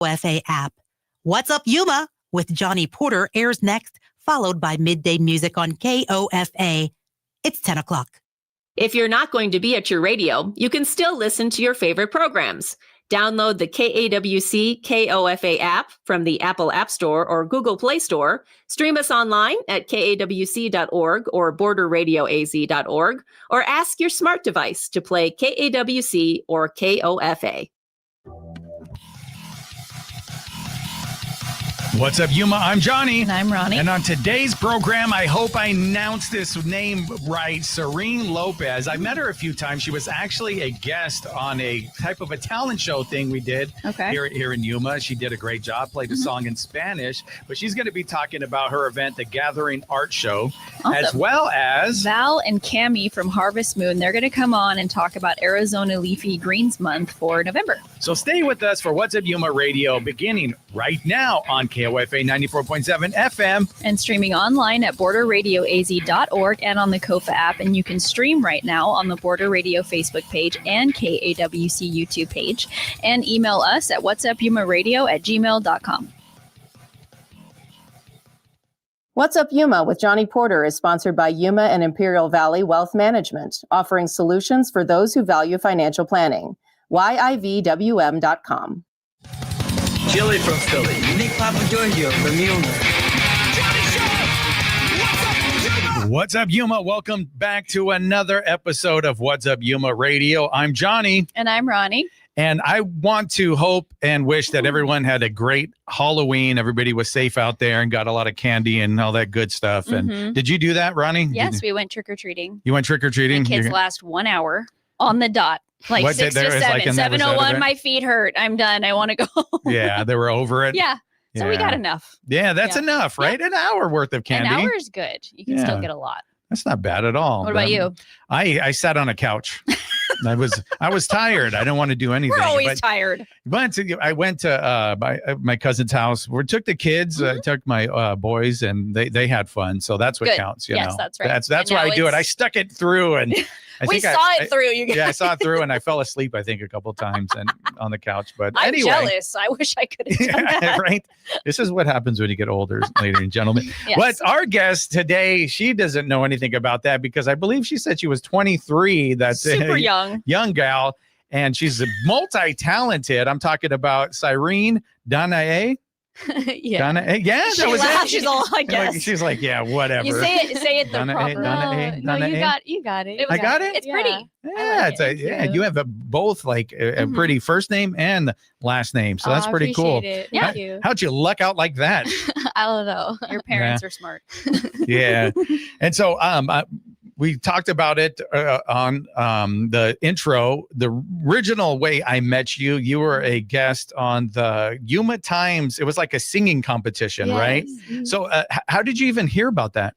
KOFA app. What's Up Yuma with Johnny Porter airs next, followed by Midday Music on KOFA. It's 10 o'clock. If you're not going to be at your radio, you can still listen to your favorite programs. Download the KAWC KOFA app from the Apple App Store or Google Play Store. Stream us online at kawc.org or borderradioaz.org, or ask your smart device to play KAWC or KOFA. What's up, Yuma? I'm Johnny. And I'm Ronnie. And on today's program, I hope I announced this name right, Syrene Lopez. I met her a few times. She was actually a guest on a type of a talent show thing we did here in Yuma. She did a great job, played a song in Spanish, but she's going to be talking about her event, the Gathering Art Show, as well as Val and Cammie from Harvest Moon. They're going to come on and talk about Arizona Leafy Greens Month for November. So stay with us for What's Up Yuma Radio, beginning right now on KOFA 94.7 FM. And streaming online at borderradioaz.org and on the KOFA app. And you can stream right now on the Border Radio Facebook page and KAWC YouTube page. And email us at whatsup-yuma-radio@gmail.com. What's Up Yuma with Johnny Porter is sponsored by Yuma and Imperial Valley Wealth Management, offering solutions for those who value financial planning. YIVWM.com. Chili from Philly. Nick Papa Giorgio from Yuma. What's up, Yuma? Welcome back to another episode of What's Up Yuma Radio. I'm Johnny. And I'm Ronnie. And I want to hope and wish that everyone had a great Halloween. Everybody was safe out there and got a lot of candy and all that good stuff. And did you do that, Ronnie? Yes, we went trick-or-treating. You went trick-or-treating? The kids last 1 hour on the dot. Like what 6 to 7. Like 7:01, my feet hurt. I'm done. I want to go home. Yeah, they were over it. Yeah. So we got enough. Yeah, that's enough, right? Yeah. An hour worth of candy. An hour is good. You can still get a lot. That's not bad at all. What about you? I sat on a couch. I was tired. I didn't want to do anything. We're always tired. But I went to my cousin's house. We took the kids, took my boys, and they had fun. So that's what counts. You know? That's right. That's why I do it. I stuck it through, and we saw it through. You guys. Yeah, I saw it through, and I fell asleep. I think a couple times and on the couch. But I'm anyway, jealous. I wish I could have done that. Right. This is what happens when you get older, ladies and gentlemen. Yes. But our guest today, she doesn't know anything about that because I believe she said she was 23. That's super young gal, and she's multi-talented. I'm talking about Syrene Danae. Danae. Yeah, that was it. She's all, I guess. She's like, yeah, whatever. You say it the Danae, proper. Danae, No, Danae. you got it. I got it. It's pretty. Yeah, you have both like a pretty first name and last name, so that's pretty cool. Thank you. How'd you luck out like that? I don't know. Your parents are smart. Yeah, and so we talked about it on the intro. The original way I met you, you were a guest on the Yuma Times. It was like a singing competition, right? So how did you even hear about that?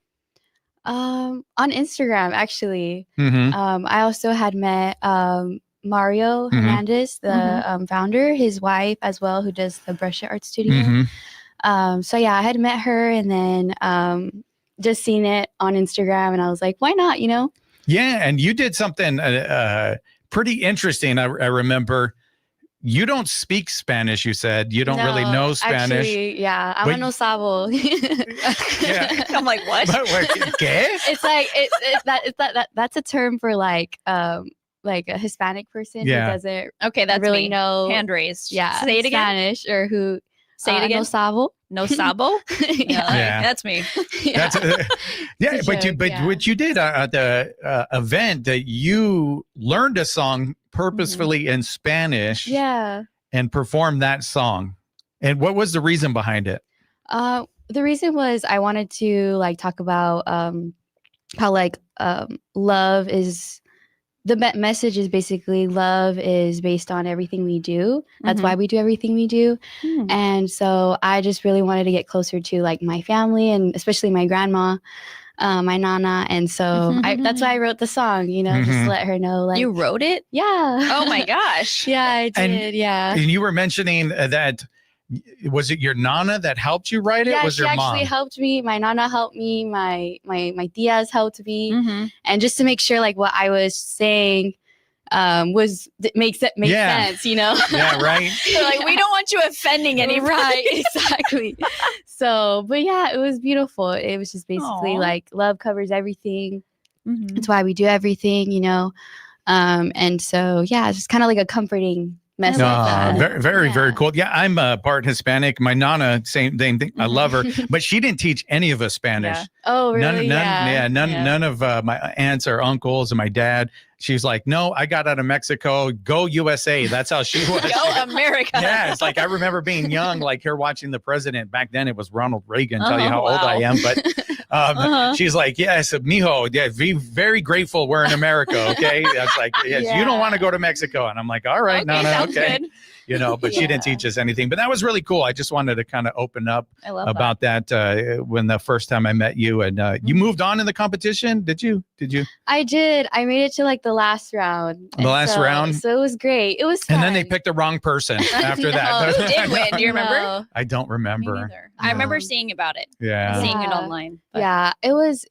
On Instagram, actually. Mm-hmm. I also had met Mario Hernandez, the founder, his wife as well, who does the Brush Art Studio. So yeah, I had met her and then just seen it on Instagram, and I was like, why not, you know? Yeah, and you did something pretty interesting. I remember you don't speak Spanish, you said. You don't really know Spanish. Actually, yeah, I no sabo. Yeah. I'm like, what? ¿Qué? It's like that's a term for like a Hispanic person who doesn't that's really know hand raised. Yeah, say it again. Spanish or who say it again. No sabo. No sabo. Yeah. That's me. That's what you did at the event, that you learned a song purposefully in Spanish. Yeah. And performed that song. And what was the reason behind it? The reason was I wanted to like talk about how love is. The message is basically love is based on everything we do. That's why we do everything we do. And so I just really wanted to get closer to like my family and especially my grandma, my nana. And so that's why I wrote the song, you know, just to let her know. Like, you wrote it? Yeah. Oh my gosh. Yeah, I did. And you were mentioning that. Was it your nana that helped you write it? Yeah, was she actually helped me. My nana helped me. My tias helped me, and just to make sure like what I was saying makes sense, you know? Yeah, right. They're like, we don't want you offending anybody. Right, exactly. So, but yeah, it was beautiful. It was just basically like love covers everything. That's why we do everything, you know? And so, yeah, it's just kind of like a comforting message. Very, very, very cool. Yeah, I'm part Hispanic. My Nana, same thing. I love her, but she didn't teach any of us Spanish. Yeah. Oh, really? None of my aunts or uncles and my dad. She's like, no, I got out of Mexico. Go USA. That's how she was. Go America. Yeah, it's like I remember being young, like here watching the president. Back then it was Ronald Reagan. Tell you how old I am. But she's like, yes, mijo. Yeah, be very grateful we're in America. Okay. That's like, yes, you don't want to go to Mexico. And I'm like, all right, Nana, okay. Good. You know, but she didn't teach us anything. But that was really cool. I just wanted to kind of open up about that when the first time I met you. And you moved on in the competition. Did you? I did. I made it to like the last round. Round? So it was great. It was fun. And then they picked the wrong person after that. Who did win? Do you remember? No. I don't remember. Me neither. I remember seeing about it. Yeah. Seeing it online. But. Yeah. It was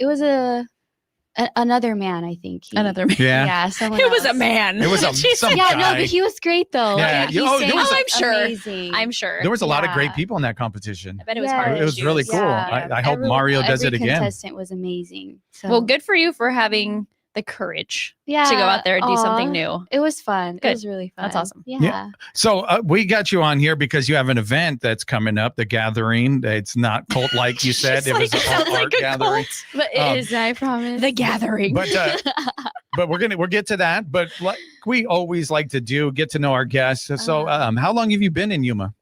another man, I think. Another man. Yeah. Someone It was else. a man. It was some yeah, guy. no, but he was great though. Yeah. I'm sure. Amazing. I'm sure. There was a lot of great people in that competition. I bet it was hard. It was really cool. Yeah. I hope Mario does it again. Every contestant was amazing. So. Well, good for you for having the courage to go out there and do something new. It was fun. Good. It was really fun. That's awesome. Yeah. So we got you on here because you have an event that's coming up, the gathering. It's not cult like you said. It was an art gathering. But it is, I promise. The gathering. But we'll get to that. But like we always like to do, get to know our guests. So how long have you been in Yuma?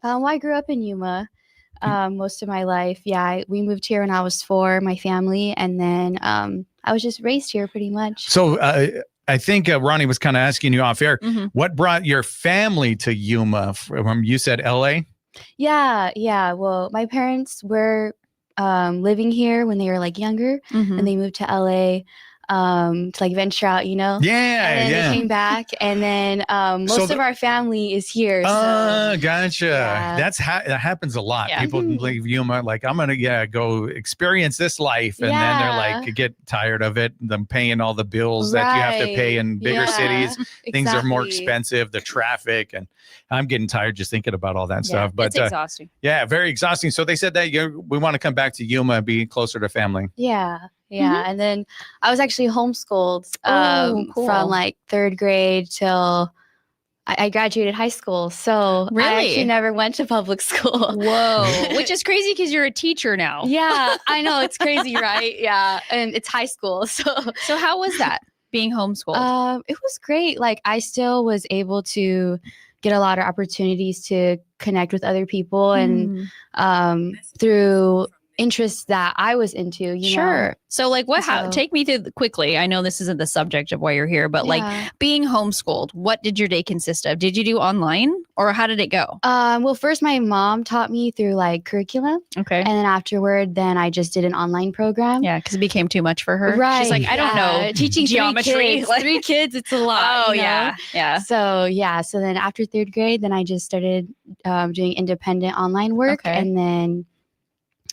I grew up in Yuma most of my life. Yeah, we moved here when I was 4, my family, and then I was just raised here pretty much. So I think Ronnie was kind of asking you off air, what brought your family to Yuma? From you said LA? Yeah. Well, my parents were living here when they were like younger, and they moved to LA to like venture out, you know? Yeah. And then they came back, and then most of our family is here. So, gotcha. Yeah. That happens a lot. Yeah. People leave Yuma like, I'm gonna go experience this life, and then they're like get tired of it. Them paying all the bills that you have to pay in bigger cities. Things are more expensive. The traffic, and I'm getting tired just thinking about all that stuff. But it's exhausting. Yeah, very exhausting. So they said that we want to come back to Yuma and be closer to family. Yeah. And then I was actually homeschooled from like 3rd grade till I graduated high school. So really? I actually never went to public school. Whoa. Which is crazy because you're a teacher now. Yeah, I know. It's crazy, right? Yeah. And it's high school. So how was that being homeschooled? It was great. Like I still was able to get a lot of opportunities to connect with other people and through interests that I was into, you know? So like take me through quickly. I know this isn't the subject of why you're here, but like being homeschooled, what did your day consist of? Did you do online or how did it go? Well, first my mom taught me through like curriculum. Okay. And then afterward, I just did an online program. Yeah. Cause it became too much for her. Right. She's like, I don't know. Teaching geometry. 3 kids, it's a lot. Oh you know? yeah. Yeah. So then after 3rd grade, then I just started doing independent online work. Okay. And then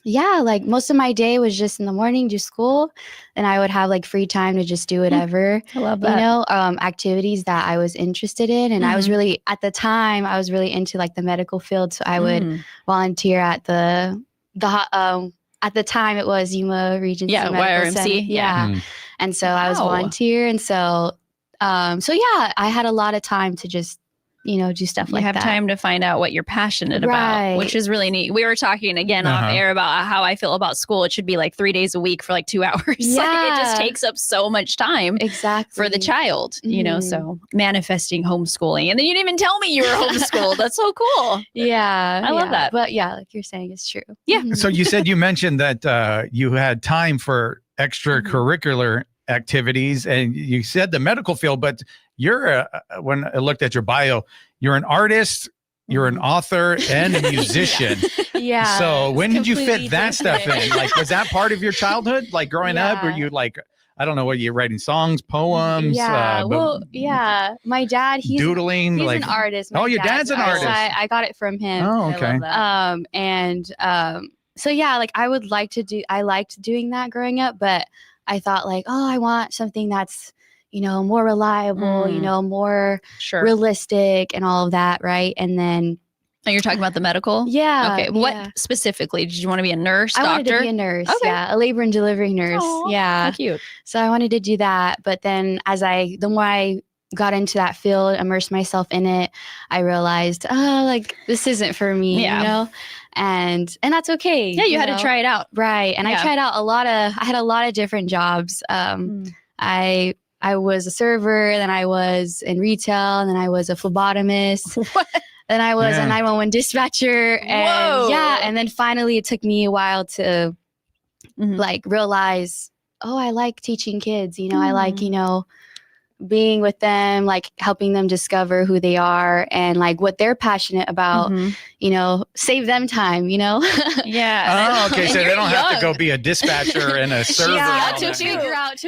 like most of my day was just in the morning, do school, and I would have like free time to just do whatever, I love that. You know, activities that I was interested in. And I was really, at the time, I was really into like the medical field. So I would volunteer at at the time it was Yuma Regency Medical YRMC. Center. Yeah. And so I was volunteer. And so I had a lot of time to just, you know, do stuff like that. You have time to find out what you're passionate about, which is really neat. We were talking again off air about how I feel about school. It should be like 3 days a week for like 2 hours. Yeah. Like it just takes up so much time for the child, you know, so manifesting homeschooling. And then you didn't even tell me you were homeschooled. That's so cool. Yeah. I love that. But yeah, like you're saying, it's true. Yeah. So you mentioned that you had time for extracurricular activities, and you said the medical field, but you're when I looked at your bio, you're an artist, you're an author, and a musician. Yeah. So when did you fit that stuff in? Like, was that part of your childhood? Like growing up, were you like, I don't know, what you're writing songs, poems? Yeah. My dad, he's doodling. He's like an artist. Your dad's an artist. I got it from him. Oh, okay. So yeah, like I liked doing that growing up, but I thought like, oh, I want something that's, more reliable, more realistic and all of that. Right. And then. Oh, you're talking about the medical? Yeah. Okay. What specifically? Did you want to be a nurse, doctor? I wanted to be a nurse. Okay. Yeah. A labor and delivery nurse. Aww, yeah. How cute. So I wanted to do that. But then the more I got into that field, immersed myself in it, I realized, this isn't for me, and that's okay. Yeah. You had to try it out. Right. And I tried out I had a lot of different jobs. I was a server, then I was in retail, and then I was a phlebotomist. What? Then I was a 911 dispatcher. And Whoa. and then finally it took me a while to realize, I like teaching kids, I like, being with them, like helping them discover who they are and like what they're passionate about, save them time, Yeah. Oh, okay. So they don't have to go be a dispatcher and a server. to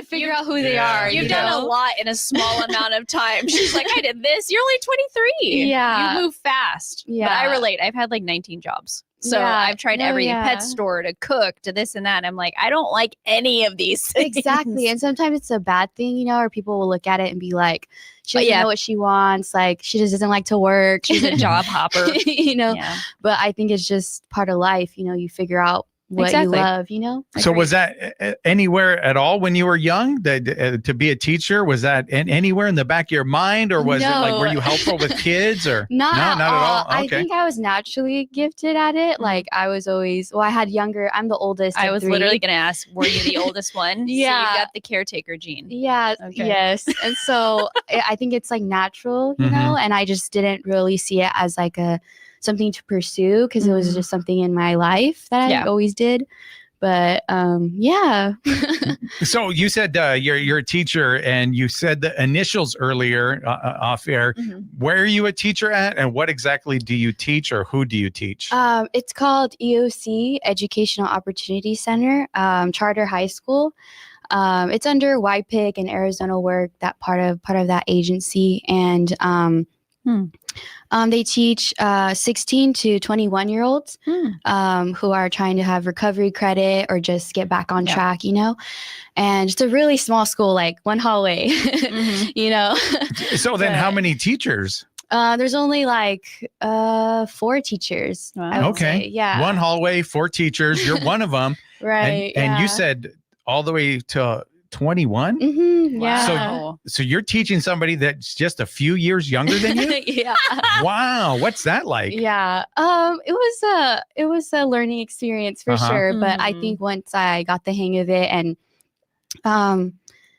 figure out who they are. You've done a lot in a small amount of time. She's like, I did this. You're only 23. Yeah. You move fast. Yeah. But I relate. I've had like 19 jobs. So I've tried every pet store to cook to this and that. And I'm like, I don't like any of these things. Exactly. And sometimes it's a bad thing, or people will look at it and be like, she doesn't know what she wants. Like, she just doesn't like to work. She's a job hopper. But I think it's just part of life. You figure out what you love, So was that anywhere at all when you were young to be a teacher? Was that anywhere in the back of your mind, or was it like, were you helpful with kids or not at all? Okay. I think I was naturally gifted at it. Like I was always, I'm the oldest. I was 3. Literally going to ask, were you the oldest one? Yeah. So you got the caretaker gene. Yeah. Okay. Yes. And so I think it's like natural, and I just didn't really see it as like something to pursue because it was just something in my life that I always did. But So you said you're a teacher, and you said the initials earlier off air. Where are you a teacher at, and what exactly do you teach, or who do you teach? It's called EOC Educational Opportunity Center, Charter High School. It's under YPIC and Arizona Work, that part of that agency, and they teach 16 to 21-year-olds who are trying to have recovery credit or just get back on track, and it's a really small school, like one hallway, So then how many teachers? There's only like 4 teachers. Wow. I would say. Yeah. One hallway, 4 teachers. You're one of them. Right. And you said all the way to 21? Yeah. So you're teaching somebody that's just a few years younger than you? Yeah. Wow. What's that like? Yeah. It was a learning experience for sure. But I think once I got the hang of it, and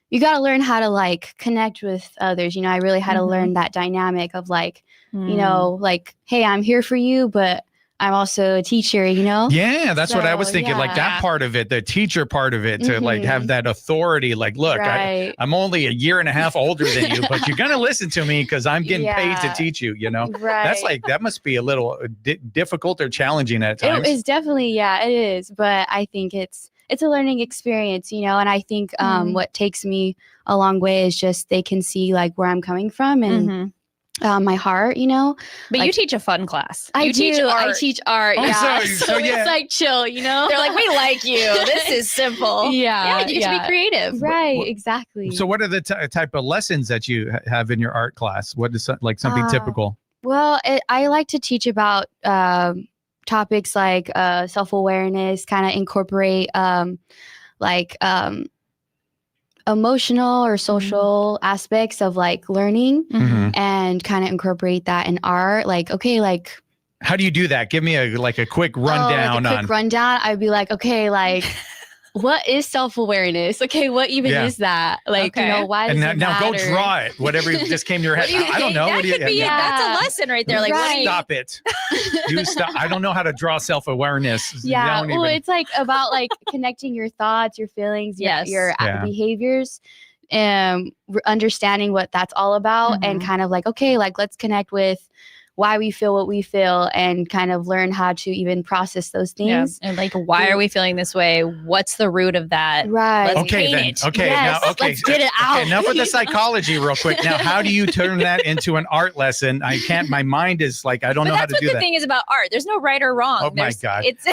you got to learn how to like connect with others. I really had to learn that dynamic of like, like, hey, I'm here for you, but I'm also a teacher, Yeah, that's what I was thinking. Like that part of it, the teacher part of it, to like have that authority. Like, look, I'm only a year and a half older than you, but you're going to listen to me because I'm getting paid to teach you, Right. That's like, that must be a little difficult or challenging at times. It is definitely, it is. But I think it's a learning experience, and I think what takes me a long way is just they can see like where I'm coming from and my heart, But like, you teach a fun class. I teach art. Oh, Yeah. so it's like chill, They're like, we like you. This is simple. Yeah. You get to be creative. Right. Exactly. So what are the type of lessons that you have in your art class? What is like something typical? Well, I like to teach about topics like self-awareness, kind of incorporate emotional or social aspects of like learning and kind of incorporate that in art. Like, okay, like how do you do that? Give me a quick rundown. Rundown. I'd be like, okay, like what is self-awareness? Okay, what even is that? Like, why does it now go matter? draw it. Whatever just came to your head. I don't know. That could be that's a lesson right there. Like, stop it. You stop. I don't know how to draw self-awareness. Yeah. Well, it's like about like connecting your thoughts, your feelings, your behaviors, understanding what that's all about, and kind of like, okay, like let's connect with why we feel what we feel and kind of learn how to even process those things. Yeah. And like, why are we feeling this way? What's the root of that? Right. Let's paint it. Okay. Yes, Now, okay. Let's get it out. Okay, enough with the psychology real quick. Now, how do you turn that into an art lesson? I can't, my mind is like, I don't know how to do that. That's what the thing is about art. There's no right or wrong. Oh my God. He needs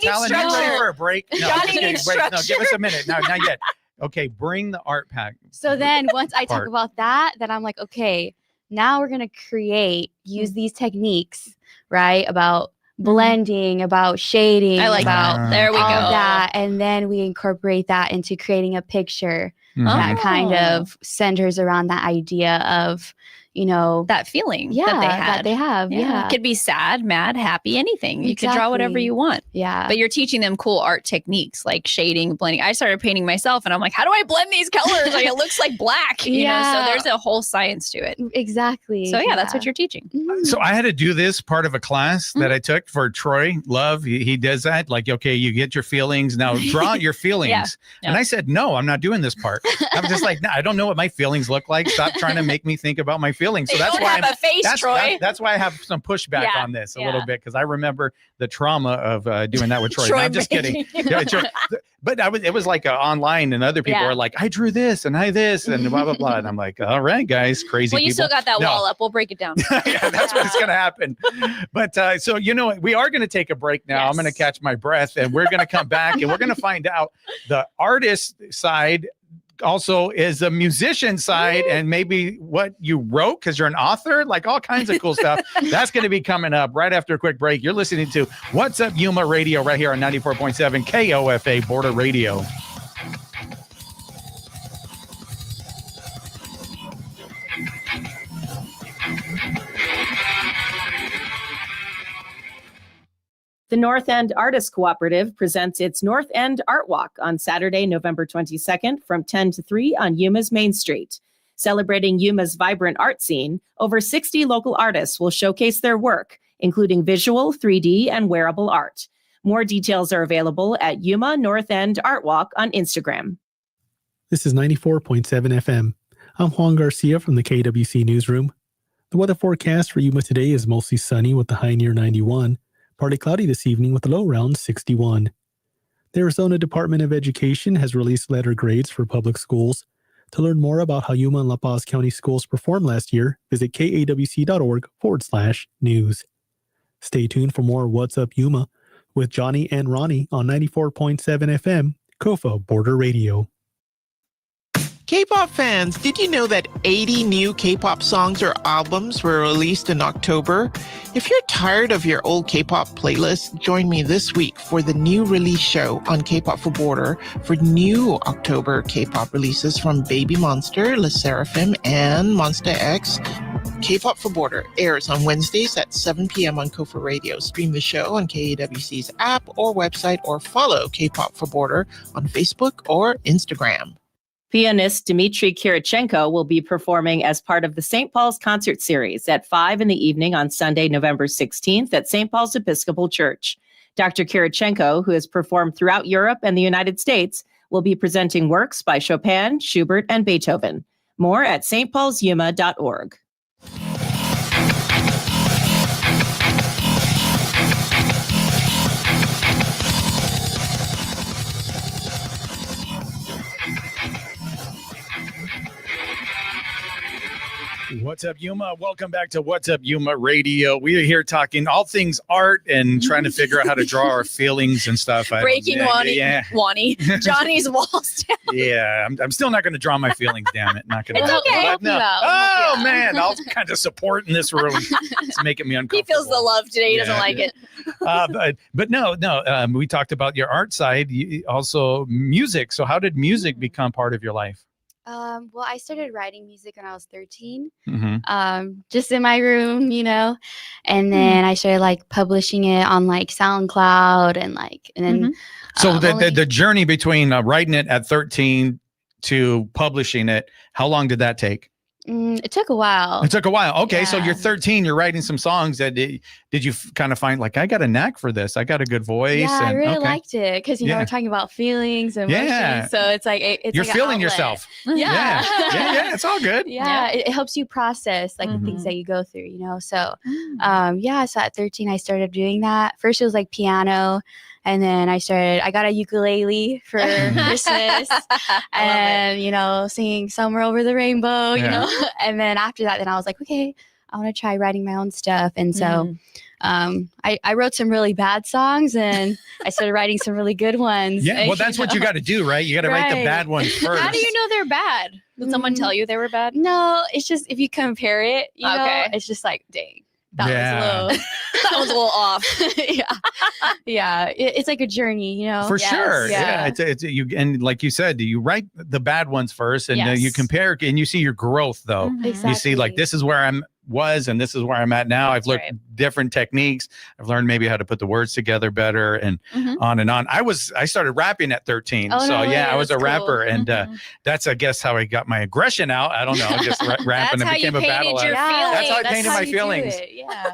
Talon, structure. you ready for a break? No, Johnny needs structure. No, give us a minute. No, not yet. Okay, bring the art pack. So then once I talk part. about that, then I'm like, okay, now we're going to use these techniques, right? About blending, about shading, I like about there we go. all of that. And then we incorporate that into creating a picture that kind of centers around that idea of, that feeling that they have. Yeah. It could be sad, mad, happy, anything. You could draw whatever you want. Yeah. But you're teaching them cool art techniques like shading, blending. I started painting myself and I'm like, how do I blend these colors? Like it looks like black, you know? So there's a whole science to it. Exactly. So that's what you're teaching. So I had to do this part of a class that I took for Troy Love. He does that. Like, okay, you get your feelings. Now draw your feelings. And I said, no, I'm not doing this part. I'm just like, I don't know what my feelings look like. Stop trying to make me think about my feelings. So that's why that's why I have some pushback on this a little bit, because I remember the trauma of doing that with Troy. No, I'm just kidding. But it was like online, and other people are like, I drew this and I this and blah blah blah, and I'm like, all right, guys, crazy. Well, you people. still got that wall up. We'll break it down. That's what's gonna happen. But so we are gonna take a break now. I'm gonna catch my breath, and we're gonna come back, and we're gonna find out the artist side. Also is a musician side, and maybe what you wrote because you're an author, like all kinds of cool stuff. That's going to be coming up right after a quick break. You're listening to What's Up Yuma Radio right here on 94.7 KOFA Border Radio. The North End Artists Cooperative presents its North End Art Walk on Saturday, November 22nd from 10 to 3 on Yuma's Main Street. Celebrating Yuma's vibrant art scene, over 60 local artists will showcase their work, including visual, 3D, and wearable art. More details are available at Yuma North End Art Walk on Instagram. This is 94.7 FM. I'm Juan Garcia from the KWC Newsroom. The weather forecast for Yuma today is mostly sunny with a high near 91. Partly cloudy this evening with a low around 61. The Arizona Department of Education has released letter grades for public schools. To learn more about how Yuma and La Paz County schools performed last year, visit kawc.org/news. Stay tuned for more What's Up Yuma with Johnny and Ronnie on 94.7 FM, KOFA Border Radio. K-pop fans, did you know that 80 new K-pop songs or albums were released in October? If you're tired of your old K-pop playlist, join me this week for the new release show on K-pop for Border for new October K-pop releases from Baby Monster, Le Sserafim, and Monster X. K-pop for Border airs on Wednesdays at 7 p.m. on KOFA Radio. Stream the show on KAWC's app or website, or follow K-pop for Border on Facebook or Instagram. Pianist Dmitry Kirichenko will be performing as part of the St. Paul's Concert Series at 5 in the evening on Sunday, November 16th at St. Paul's Episcopal Church. Dr. Kirichenko, who has performed throughout Europe and the United States, will be presenting works by Chopin, Schubert, and Beethoven. More at stpaulsyuma.org. What's up, Yuma? Welcome back to What's Up Yuma Radio. We are here talking all things art and trying to figure out how to draw our feelings and stuff. Breaking Johnny's walls down. Yeah, I'm still not going to draw my feelings, damn it. Not gonna It's okay. No. Oh, man, I'll kind of support in this room. It's making me uncomfortable. He feels the love today. He doesn't like it. But no. We talked about your art side, also music. So how did music become part of your life? Well, I started writing music when I was 13, just in my room, and then I started publishing it on SoundCloud and then. So the journey between writing it at 13 to publishing it, how long did that take? It took a while. Okay, so you're 13. You're writing some songs. That did you kind of find I got a knack for this? I got a good voice. Yeah, I really liked it because we're talking about feelings and emotions. So it's it's you're feeling yourself. Yeah. It's all good. Yeah, it helps you process the things that you go through. So, so at 13 I started doing that. First it was piano. And then I got a ukulele for Christmas and, singing Somewhere Over the Rainbow, and then after that, then I was like, okay, I want to try writing my own stuff. And so I wrote some really bad songs and I started writing some really good ones. Yeah, well, that's what you got to do, right? You got to write the bad ones first. How do you know they're bad? Did someone tell you they were bad? No, it's just if you compare it, you know, it's just like, dang. That was a little off. Yeah. It's like a journey, you know. For sure. Yeah. It's you, and like you said, you write the bad ones first, and you compare, and you see your growth though. Exactly. You see, like, this is where I'm was and this is where I'm at now. I've learned different techniques. I've learned maybe how to put the words together better, and on and on. I started rapping at 13. I was a rapper, and that's, I guess, how I got my aggression out. I don't know, just rapping and became a battle. That's how I painted my feelings.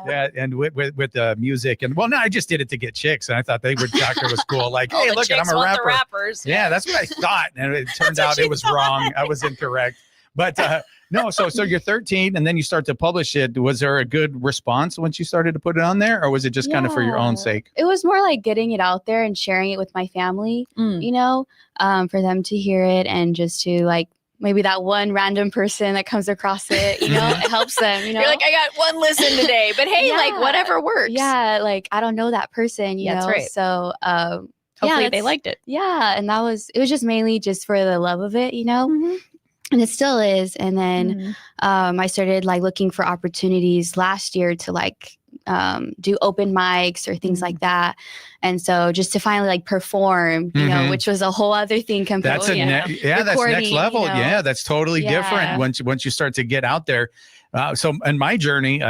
Yeah, and with the music, and no, I just did it to get chicks, and I thought they were Doctor was cool. Like, hey, look, I'm a rapper. Yeah, that's what I thought, and it turned out it was wrong. I was incorrect, but. No, so you're 13 and then you start to publish it. Was there a good response once you started to put it on there, or was it just kind of for your own sake? It was more like getting it out there and sharing it with my family, you know, for them to hear it, and just to like maybe that one random person that comes across it, you know, it helps them, you know. You're like, I got one listen today, but hey, like whatever works. Yeah, like I don't know that person, you know. That's right. So hopefully they liked it. Yeah, and it was just mainly just for the love of it, you know. And it still is. And then I started like looking for opportunities last year to like do open mics or things like that. And so just to finally like perform, you know, which was a whole other thing compared to that's next level. You know? Yeah, that's totally different once you start to get out there. So in my journey,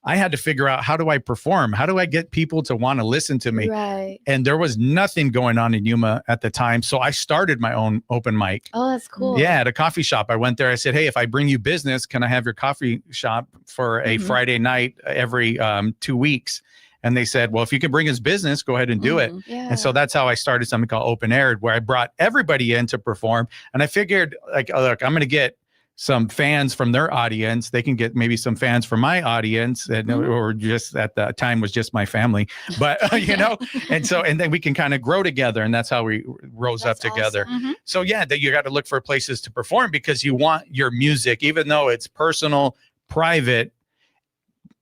I had to figure out, how do I perform? How do I get people to want to listen to me? Right. And there was nothing going on in Yuma at the time. So I started my own open mic. Oh, that's cool. Yeah, at a coffee shop. I went there. I said, hey, if I bring you business, can I have your coffee shop for a Friday night every 2 weeks? And they said, well, if you can bring us business, go ahead and do it. Yeah. And so that's how I started something called Open Air, where I brought everybody in to perform. And I figured, like, oh, look, I'm going to get some fans from their audience. They can get maybe some fans from my audience, and, or just at the time was just my family, but you know, and then we can kind of grow together. And that's how we rose up together. Awesome. So yeah, that you got to look for places to perform, because you want your music, even though it's personal, private.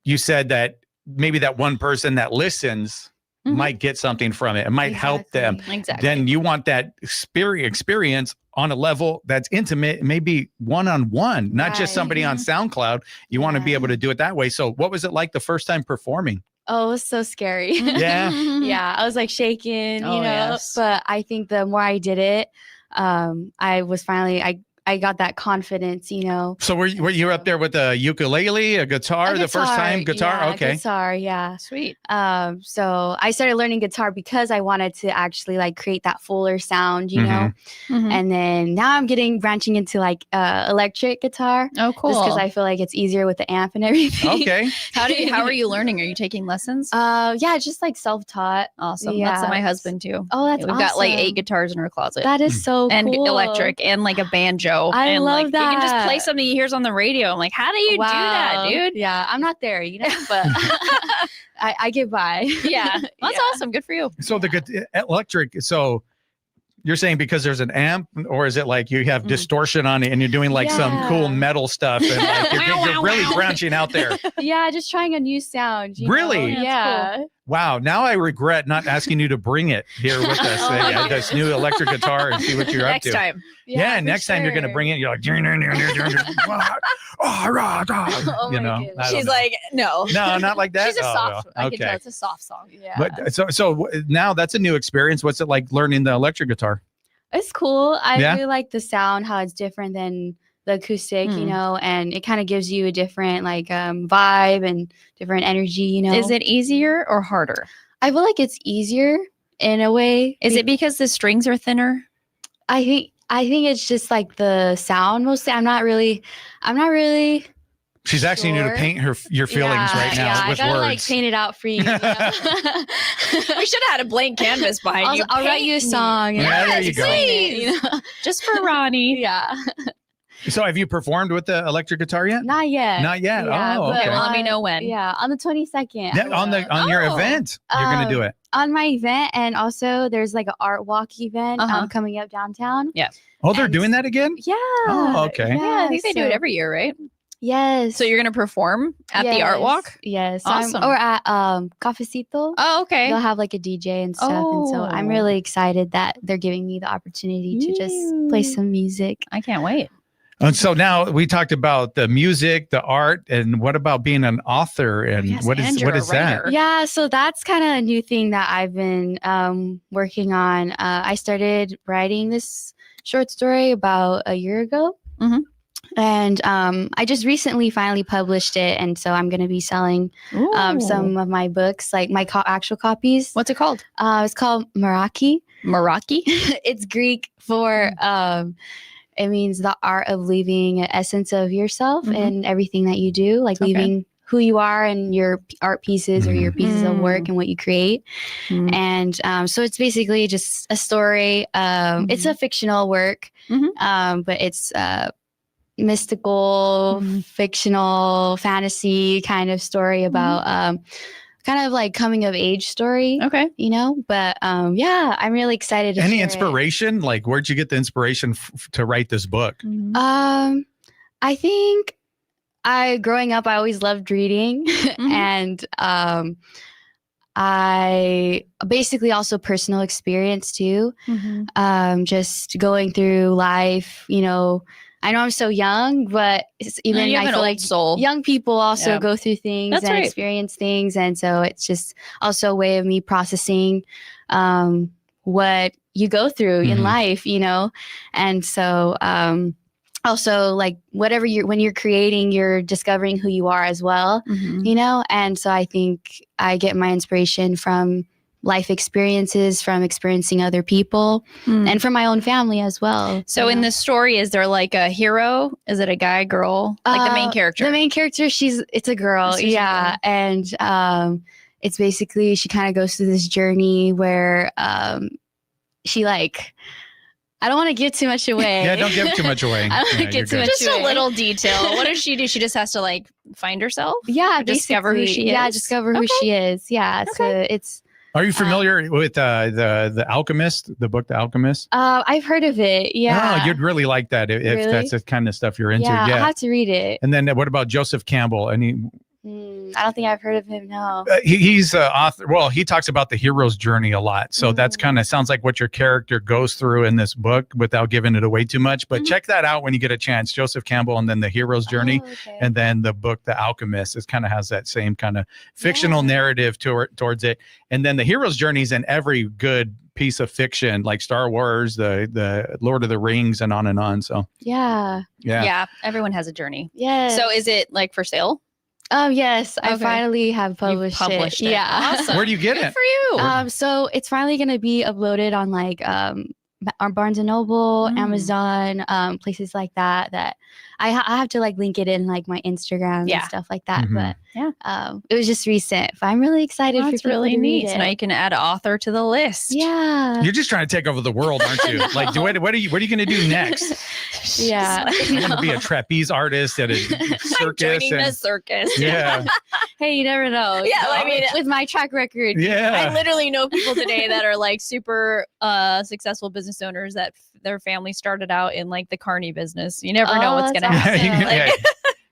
You said that maybe that one person that listens might get something from it. It might help them. Exactly. Then you want that experience on a level that's intimate, maybe one-on-one, not just somebody on SoundCloud. You want to be able to do it that way. So what was it like the first time performing? Oh, it was so scary. Yeah. Yeah. I was like shaking, you know, but I think the more I did it, I was finally, I got that confidence, you know. So were you up there with a ukulele, a guitar the first time? Guitar? Yeah, okay. Guitar, yeah. Sweet. So I started learning guitar because I wanted to actually like create that fuller sound, you know. And then now I'm branching into like electric guitar. Oh, cool. Just because I feel like it's easier with the amp and everything. Okay. How are you learning? Are you taking lessons? Yeah, just like self-taught. Awesome. Yeah. That's my husband too. Oh, that's We've got like 8 guitars in our closet. That is so and cool. electric and like a banjo. I love that. You can just play something he hears on the radio. I'm like, how do you do that, dude? Yeah, I'm not there, you know, but I get by. Yeah, that's awesome. Good for you. So the electric, so you're saying because there's an amp, or is it like you have distortion on it and you're doing like some cool metal stuff, and like you're really branching out there? Yeah, just trying a new sound. Really? Yeah. Cool. Wow. Now I regret not asking you to bring it here with us. This new electric guitar, and see what you're up to. Next time. Yeah, next time you're going to bring it. You're like, you know. She's like, no, not like that. She's a soft. I can tell it's a soft song. Yeah. But so now that's a new experience. What's it like learning the electric guitar? It's cool. I really like the sound, how it's different than the acoustic, you know, and it kind of gives you a different like vibe and different energy, you know. Is it easier or harder? I feel like it's easier in a way. Is it because the strings are thinner? I think it's just like the sound mostly. I'm not really She's asking you to paint your feelings right now with I gotta words. Like paint it out for you. You know? We should have had a blank canvas behind you. I'll write you a song. Yeah, there you go. Please. You know? Just for Ronnie. Yeah. So have you performed with the electric guitar yet? Not yet. Not yet. Yeah, oh, okay. Well, let me know when. Yeah, on the 22nd. Yeah, on your event, you're going to do it. On my event, and also there's like an art walk event coming up downtown. Yeah. Oh, they're doing that again? Yeah. Oh, okay. Yeah, I think they do it every year, right? Yes. So you're going to perform at the Art Walk? Yes. Awesome. Or at Cafecito. Oh, okay. They'll have like a DJ and stuff. And so I'm really excited that they're giving me the opportunity to just play some music. I can't wait. And so now we talked about the music, the art, and what about being an author? And what is that? Yeah, so that's kind of a new thing that I've been working on. I started writing this short story about a year ago. Mm-hmm. And I just recently finally published it. And so I'm going to be selling some of my books, like my actual copies. What's it called? It's called Meraki. Meraki? It's Greek for, it means the art of leaving an essence of yourself in everything that you do, like leaving who you are and your art pieces or your pieces of work and what you create. And so it's basically just a story. It's a fictional work, but it's mystical, fictional, fantasy kind of story about kind of like coming of age story. Okay. You know, but yeah, I'm really excited. Any inspiration? Like, where'd you get the inspiration to write this book? I think growing up, I always loved reading and I basically also personal experience too. Just going through life, you know, I know I'm so young, but it's even I feel like soul. Young people also go through things and experience things. And so it's just also a way of me processing what you go through in life, you know? And so also like whatever when you're creating, you're discovering who you are as well, you know? And so I think I get my inspiration from life experiences, from experiencing other people and from my own family as well. So in this story, is there like a hero? Is it a guy, girl? Like the main character? The main character, it's a girl. Yeah. And it's basically, she kind of goes through this journey where she like, I don't want to give too much away. Yeah, don't give too much away. I don't want to give too much just away. A little detail. What does she do? She just has to like find herself? Yeah. Discover who she is? Yeah, discover who she is. Yeah. So it's... Are you familiar with the Alchemist, the book The Alchemist? I've heard of it. Yeah. Oh, you'd really like that if that's the kind of stuff you're into. Yeah, I have to read it. And then what about Joseph Campbell? I don't think I've heard of him. No. He's an author. Well, he talks about the hero's journey a lot. So that's kind of sounds like what your character goes through in this book without giving it away too much. But check that out when you get a chance. Joseph Campbell and then the hero's journey. And then the book, The Alchemist, is kind of has that same kind of fictional narrative towards it. And then the hero's journey is in every good piece of fiction, like Star Wars, the Lord of the Rings, and on and on. So yeah. Everyone has a journey. Yeah. So is it like for sale? Oh yes, I finally have published it. Yeah. Awesome. Where do you get it? Good for you. So it's finally going to be uploaded on like Barnes and Noble, Amazon, places like that. That I have to like link it in like my Instagram and stuff like that. But it was just recent. But I'm really excited for people really to neat. read it. So now you can add author to the list. Yeah. You're just trying to take over the world, aren't you? Like, what are you going to do next? Yeah. I'm going to be a trapeze artist at a circus. I'm joining the circus. Yeah. Hey, you never know. Yeah, I mean, with my track record. Yeah. I literally know people today that are like super successful business owners that their family started out in like the carny business. You never know what's going to happen.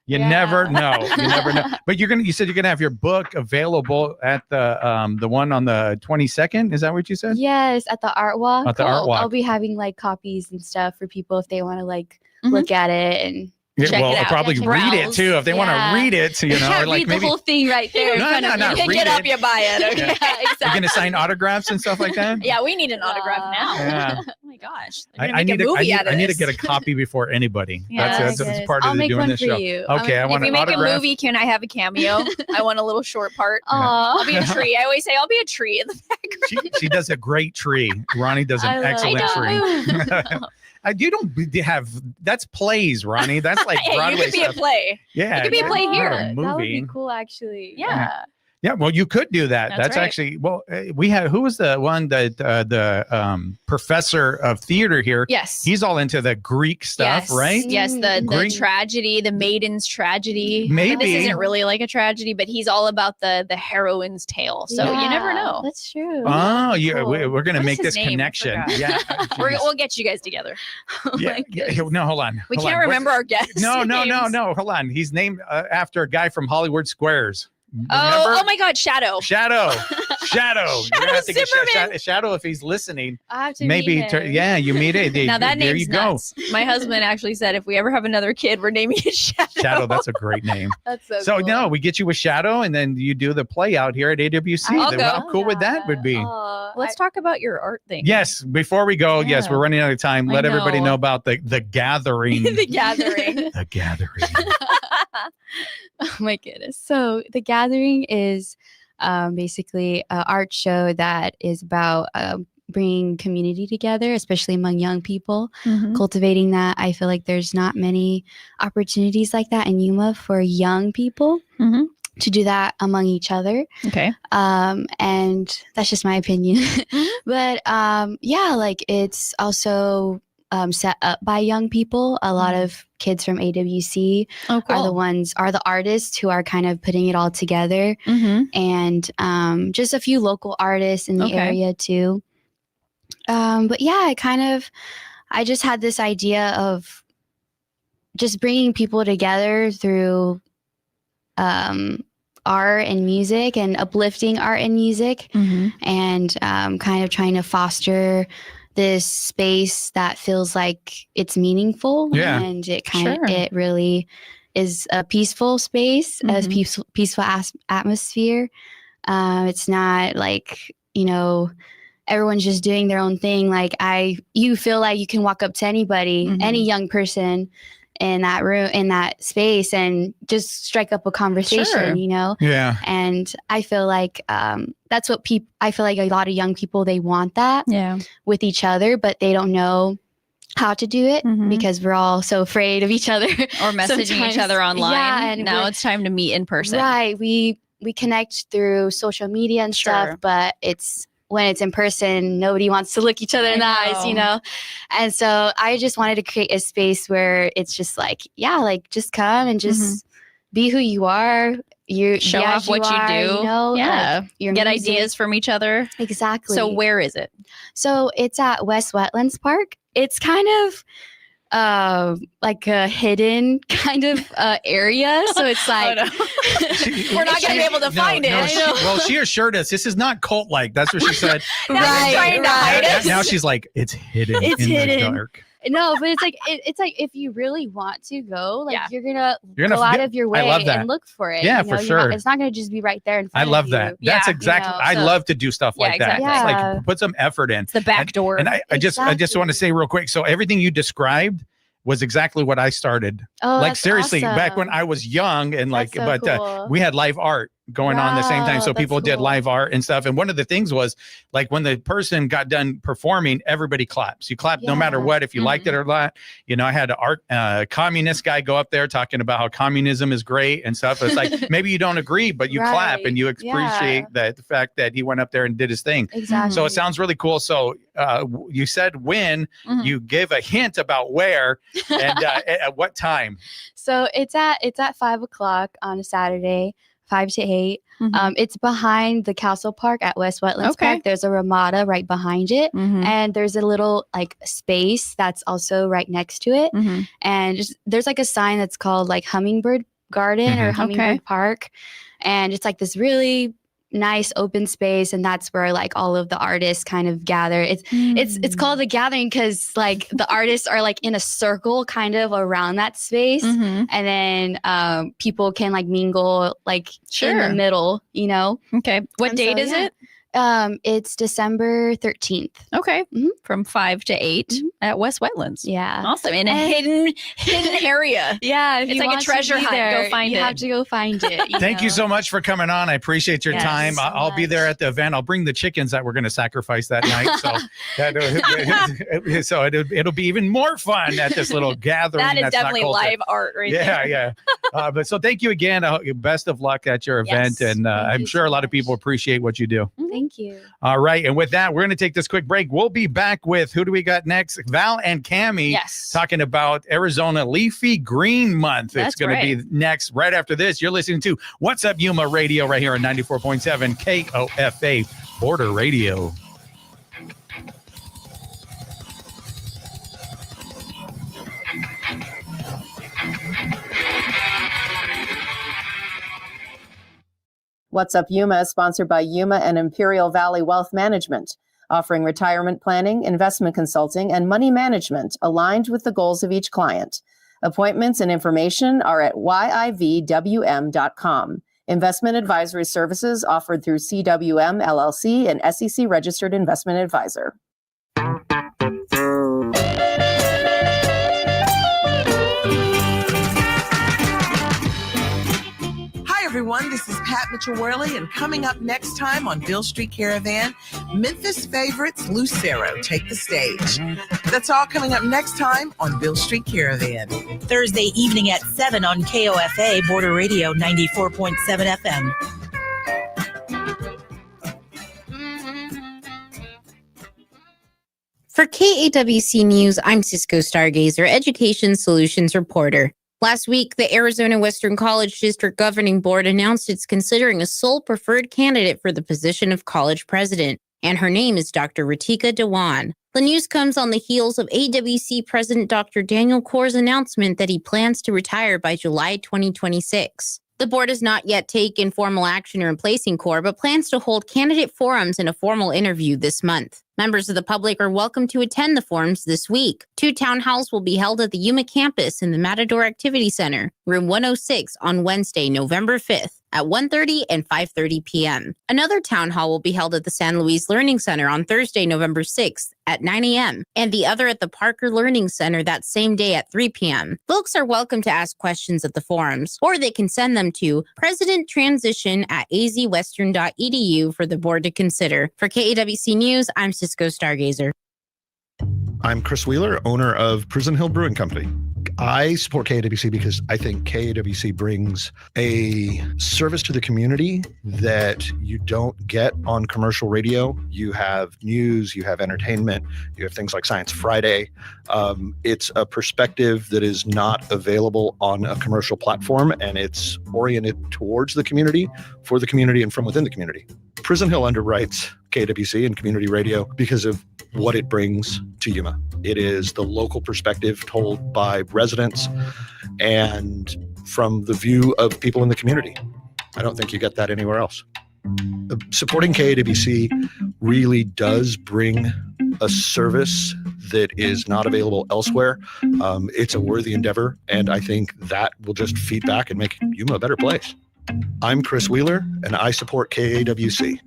You never know. You never know. But you said you're gonna have your book available at the one on the 22nd. Is that what you said? Yes, at the Art Walk. At the Art Walk. I'll be having like copies and stuff for people if they want to like look at it and check it out. Probably read it too if they want to read it. You know, or like read maybe the whole thing right there. No, you pick it up, you buy it. Okay. Yeah. Exactly. You're gonna sign autographs and stuff like that. Yeah, we need an autograph now. Yeah. Oh my gosh. I need to get a copy before anybody. That's part of doing this show. You. Okay, I want an autograph. If you make a movie, can I have a cameo? I want a little short part. I'll be a tree. I always say I'll be a tree in the background. She does a great tree. Ronnie does an excellent tree. You don't have that's plays, Ronnie. That's like Broadway you could be stuff. A play. Yeah, it could be a play here. A movie. That would be cool, actually. Yeah. Yeah, well, you could do that. That's right. actually, well, we had, who was the one that the professor of theater here? Yes. He's all into the Greek stuff, yes. right? Yes, the Greek tragedy, the maiden's tragedy. Maybe. This isn't really like a tragedy, but he's all about the heroine's tale. So you never know. That's true. Oh, yeah, Cool. we're going to What make is his this name? connection. I Yeah. we'll get you guys together. Oh Yeah. my goodness. No, hold on. We hold can't on. remember our guests. No. names. Hold on. He's named after a guy from Hollywood Squares. Oh my God, Shadow. Shadow. You're gonna have to get Zimmerman. Shadow if he's listening. I have to Maybe, meet him. yeah, you meet it. Now that there name's you go. nuts. My husband actually said if we ever have another kid, we're naming it Shadow. Shadow, that's a great name. That's So cool. no, we get you with Shadow, and then you do the play out here at AWC. I'll go. How cool would that would be? Let's talk about your art thing. Yes. Before we go, yes, Yeah. we're running out of time. I Let everybody know. know about the gathering. The gathering. The gathering. Oh my goodness. So the gathering is basically an art show that is about bringing community together, especially among young people, Mhm. cultivating that. I feel like there's not many opportunities like that in Yuma for young people Mhm. to do that among each other. Okay. And that's just my opinion. But yeah, like it's also set up by young people. A lot of kids from AWC Oh, cool. are the artists who are kind of putting it all together, Mhm. and just a few local artists in the Okay. area too. But yeah, I just had this idea of just bringing people together through art and music and uplifting art and music, Mhm. and kind of trying to foster this space that feels like it's meaningful. Yeah. And it Sure. it really is a peaceful space, a Mhm. peaceful atmosphere. It's not like, everyone's just doing their own thing. Like you feel like you can walk up to anybody, Mhm. any young person in that room, in that space, and just strike up a conversation, Sure. Yeah. And I feel like that's what I feel like a lot of young people, they want that Yeah. with each other, but they don't know how to do it Mhm. because we're all so afraid of each other. Or messaging Sometimes. each other online. Yeah, and now we're- it's time to meet in person. Right. We connect through social media and Sure. stuff, but when it's in person, nobody wants to look each other in the eyes, And so I just wanted to create a space where it's just like, yeah, like just come and just be who you are. You Show be off as what you are, do. Yeah. Yeah. Get ideas from each other. Exactly. So where is it? So it's at West Wetlands Park. It's kind of like a hidden kind of area. So it's like We're not going to be able to find it. Well, she assured us this is not cult-like. That's what she said. Now they're trying to hide us. Now she's like, it's hidden It's in hidden. the dark. No, but it's like if you really want to go, like Yeah. you're gonna You're gonna go out get- of your I way love that. and look for it. Yeah, you know? for You're not- sure. it's not gonna just be right there in I front love of that. you. That's Yeah, exactly. I so- love to do stuff Yeah, like that. exactly. It's Yeah. like put some effort in. It's the back door. And I just want to Exactly. say real quick. So everything you described was exactly what I started. Oh, Like that's seriously, back when awesome. I was young and like, That's so cool. we had live art going on at the same time. Wow, So people that's did cool. live art and stuff. And one of the things was like when the person got done performing, everybody claps. You clap no matter Yeah. what, if you liked it or not. I had an communist guy go up there talking about how communism is great and stuff. It's like, maybe you don't agree, but you clap and you Right. appreciate Yeah. the fact that he went up there and did his thing. Exactly. So it sounds really cool. So you said when, Mhm. you give a hint about where and at what time. So it's at 5:00 on a Saturday, 5 to 8. Mhm. It's behind the Castle Park at West Wetlands Okay. Park. There's a Ramada right behind it. Mhm. And there's a little like space that's also right next to it. Mhm. And there's like a sign that's called like Hummingbird Garden or Mhm. Hummingbird Okay. Park. And it's like this really nice open space, and that's where like all of the artists kind of gather. It's called the gathering because like the artists are like in a circle kind of around that space. Mhm. And then people can like mingle like in Sure. the middle, Okay. What And date so, is yeah. it? It's December 13th. Okay. From 5 to 8 at West Wetlands. Yeah. Awesome. In a hidden area. Yeah. It's like a treasure hunt. Go find it. You have to go find it. Thank you so much for coming on. I appreciate your time. so I'll be there at the event. I'll bring the chickens that we're going to sacrifice that night. So it'll be even more fun at this little gathering. That is that's definitely not live art right there. Yeah. But so thank you again. Best of luck at your event. Yes, And I'm sure so a lot of people appreciate what you do. Thank you. All right. And with that, we're going to take this quick break. We'll be back with who do we got next? Val and Cammie talking about Arizona Leafy Green Month. It's going to be next right after this. You're listening to What's Up Yuma Radio right here on 94.7 KOFA Border Radio. What's Up Yuma is sponsored by Yuma and Imperial Valley Wealth Management, offering retirement planning, investment consulting, and money management aligned with the goals of each client. Appointments and information are at yivwm.com. Investment advisory services offered through CWM LLC, an SEC registered investment advisor. Everyone, this is Pat Mitchell-Worley, and coming up next time on Bill Street Caravan, Memphis favorites Lucero take the stage. That's all coming up next time on Bill Street Caravan. Thursday evening at 7 on KOFA Border Radio 94.7 FM. For KAWC News, I'm Cisco Stargazer, Education Solutions Reporter. Last week, the Arizona Western College District Governing Board announced it's considering a sole preferred candidate for the position of college president, and her name is Dr. Ritika Dewan. The news comes on the heels of AWC President Dr. Daniel Corr's announcement that he plans to retire by July 2026. The board has not yet taken formal action in replacing Corr, but plans to hold candidate forums and a formal interview this month. Members of the public are welcome to attend the forums this week. 2 town halls will be held at the Yuma campus in the Matador Activity Center, room 106, on Wednesday, November 5th at 1:30 and 5:30 p.m. Another town hall will be held at the San Luis Learning Center on Thursday, November 6th at 9 a.m., and the other at the Parker Learning Center that same day at 3 p.m. Folks are welcome to ask questions at the forums, or they can send them to presidenttransition@azwestern.edu for the board to consider. For KAWC News, I'm Cisco Stargazer. I'm Chris Wheeler, owner of Prison Hill Brewing Company. I support KAWC because I think KAWC brings a service to the community that you don't get on commercial radio. You have news, you have entertainment, you have things like Science Friday. It's a perspective that is not available on a commercial platform, and it's oriented towards the community, for the community, and from within the community. Prison Hill underwrites KAWC and community radio because of what it brings to Yuma. It is the local perspective told by residents and from the view of people in the community. I don't think you get that anywhere else. Supporting KAWC really does bring a service that is not available elsewhere. It's a worthy endeavor, and I think that will just feed back and make Yuma a better place. I'm Chris Wheeler, and I support KAWC.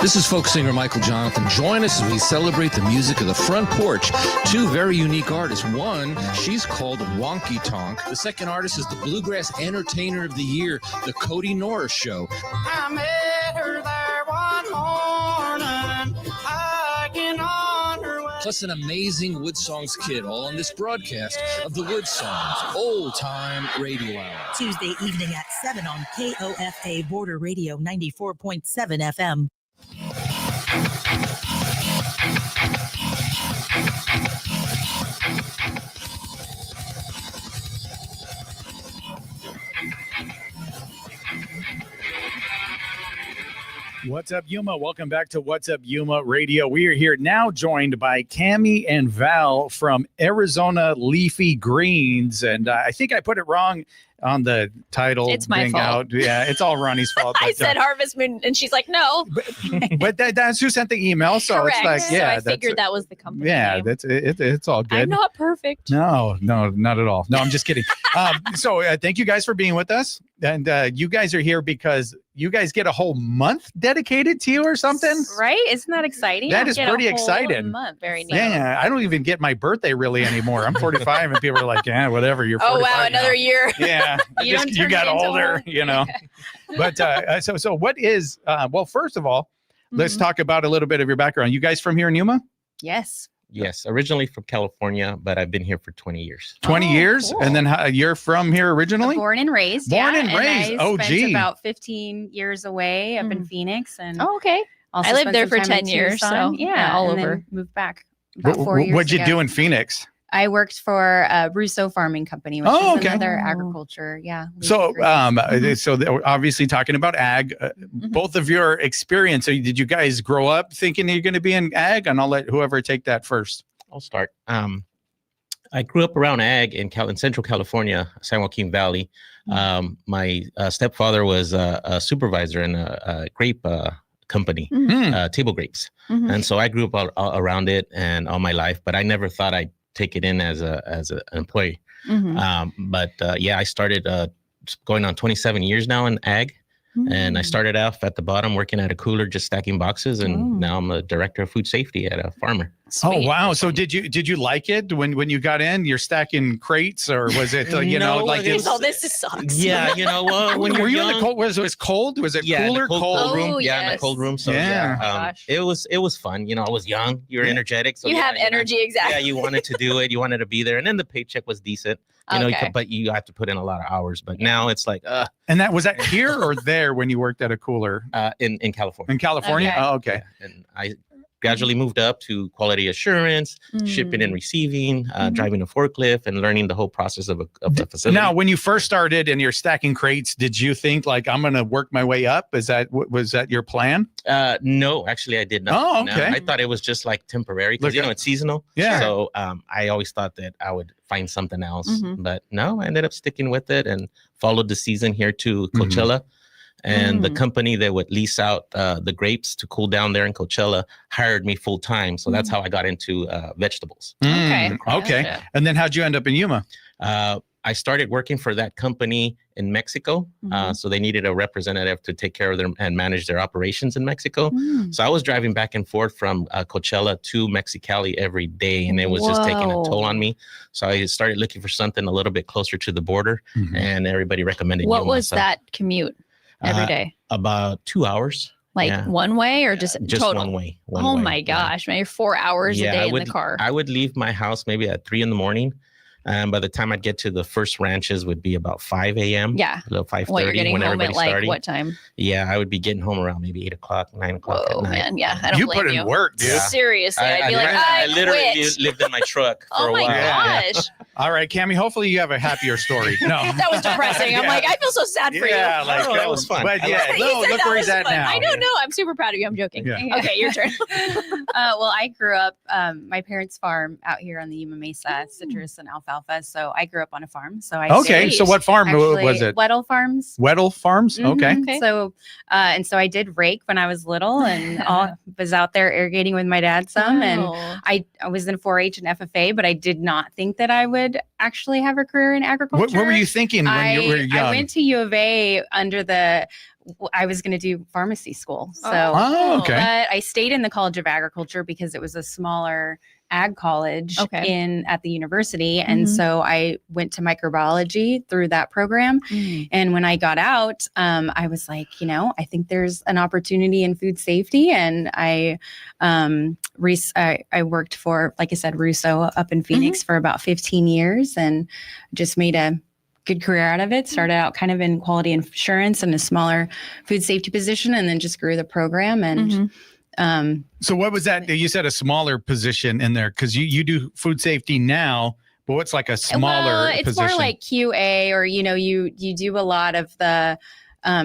This is folk singer Michael Jonathan. Join us as we celebrate the music of the front porch. 2 very unique artists. One, she's called Wonky Tonk. The second artist is the Bluegrass Entertainer of the Year, the Cody Norris Show. I met her there one morning, hiking on her way. Plus an amazing Wood Songs kid, all on this broadcast of the Wood Songs Old Time Radio Hour. Tuesday evening at 7 on KOFA Border Radio 94.7 FM. What's up, Yuma? Welcome back to What's Up Yuma Radio. We are here now joined by Cammie and Val from Arizona Leafy Greens. And I think I put it wrong on the title. It's my thing fault. Out. Yeah, it's all Ronnie's fault. I but, said Harvest Moon, and she's like, no. but that's who sent the email. So Correct. it's like, yeah, so I figured that was the company. yeah, name. that's it. It's all good. I'm not perfect. No, not at all. No, I'm just kidding. So thank you guys for being with us. And you guys are here because you guys get a whole month dedicated to you or something. Right? Isn't that exciting? That is Get a pretty whole exciting. Month. Very neat. Yeah, I don't even get my birthday really anymore. I'm 45 and people are like, yeah, whatever. You're 45 Oh, wow. now. Another year. Yeah. You don't you turn got it into older, old. you know. But so what is, well, first of all, let's Mm-hmm. talk about a little bit of your background. You guys from here in Yuma? Yes. Yes, originally from California, but I've been here for 20 years. 20 years? cool. And then you're from here originally? Born and raised. Born yeah. and raised. I Oh, spent gee. about 15 years away up in Phoenix. And Oh, okay. also I lived spent there some for time in 10 years, Tucson. so, yeah, all and over. then moved back about 4 years What'd you ago. do in Phoenix? I worked for Russo Farming Company, which Oh, is okay. another agriculture. Yeah. So, Leafy so we're obviously talking about ag. Both of your experience. So did you guys grow up thinking you're going to be in ag? And I'll let whoever take that first. I'll start. I grew up around ag in Central California, San Joaquin Valley. My stepfather was a supervisor in a grape company, table grapes. And so I grew up around it and all my life, but I never thought I'd take it in as an employee. But yeah, I started going on 27 years now in ag. And I started off at the bottom working at a cooler, just stacking boxes. And now I'm a director of food safety at a farmer. Oh, wow. So did you like it when you got in? You're stacking crates, or was it, you know, No, like it's- Oh, this sucks. Yeah, you know, well, when were you're you young, in the cold? Was it cold? Was it yeah, in the cooler? cold room. Oh, Yeah, in the yes. cold room. So Yeah. yeah, it was fun. You know, I was young. You're energetic. So You yeah, have energy, exactly. Yeah, you wanted to do it. You wanted to be there, and then the paycheck was decent. You know, Okay. but you have to put in a lot of hours. But now it's like, And was that here or there when you worked at a cooler? in California. In California? Okay. Oh, okay. And I gradually moved up to quality assurance, shipping and receiving, driving a forklift, and learning the whole process of the facility. Now, when you first started and you're stacking crates, did you think like I'm going to work my way up? Was that your plan? No, actually, I did not. Oh, No, okay. I thought it was just like temporary because Look, it's seasonal. Yeah. So I always thought that I would find something else, but no, I ended up sticking with it and followed the season here to Coachella. And the company that would lease out the grapes to cool down there in Coachella hired me full time. So that's how I got into vegetables. Okay. Gotcha. And then how'd you end up in Yuma? I started working for that company in Mexico. So they needed a representative to take care of them and manage their operations in Mexico. So I was driving back and forth from Coachella to Mexicali every day, and it was just taking a toll on me. So I started looking for something a little bit closer to the border, and everybody recommended What Yuma. was So, that commute every day? About 2 hours. Like yeah. one way or just total? one way. Oh my gosh, man, you're 4 hours a day in the car. I would leave my house maybe at 3 a.m. And by the time I'd get to the first ranches would be about 5 a.m. Yeah. A little 5:30 What, you're getting when home everybody's at like starting. what time? Yeah, I would be getting home around maybe 8 o'clock, 9 o'clock Whoa, at night. man, yeah, I don't You blame put in work, dude. Yeah. Seriously, I'd be like, I literally quit. lived in my truck for Oh a my while. gosh, All right, Cammie, hopefully you have a happier story. No. that was depressing. I'm Yeah. like, I feel so sad for you. Yeah, like, Oh, that was fun. But I yeah, liked it. no, He said look that where he's was at fun. now. I don't know. I'm super proud of you. I'm joking. Yeah. Okay, your turn. Well, I grew up, my parents farm out here on the Yuma Mesa, citrus and alfalfa. So I grew up on a farm. So I Okay, so what farm was it? Weddell Farms. Weddle Farms? Okay. Mhm. So, and so I did rake when I was little and was out there irrigating with my dad some. And Wow. I was in 4-H and FFA, but I did not think that I would actually have a career in agriculture. What were you thinking when you were young? I went to U of A I was going to do pharmacy school. So, Oh, okay. but I stayed in the College of Agriculture because it was a smaller ag college at the university. And so I went to microbiology through that program. And when I got out, I was like, I think there's an opportunity in food safety. And I worked for, like I said, Russo up in Phoenix for about 15 years and just made a good career out of it. Started out kind of in quality assurance in a smaller food safety position, and then just grew the program. And so what was that? You said a smaller position in there because you do food safety now, but what's like a smaller it's position? more like QA, or you do a lot of the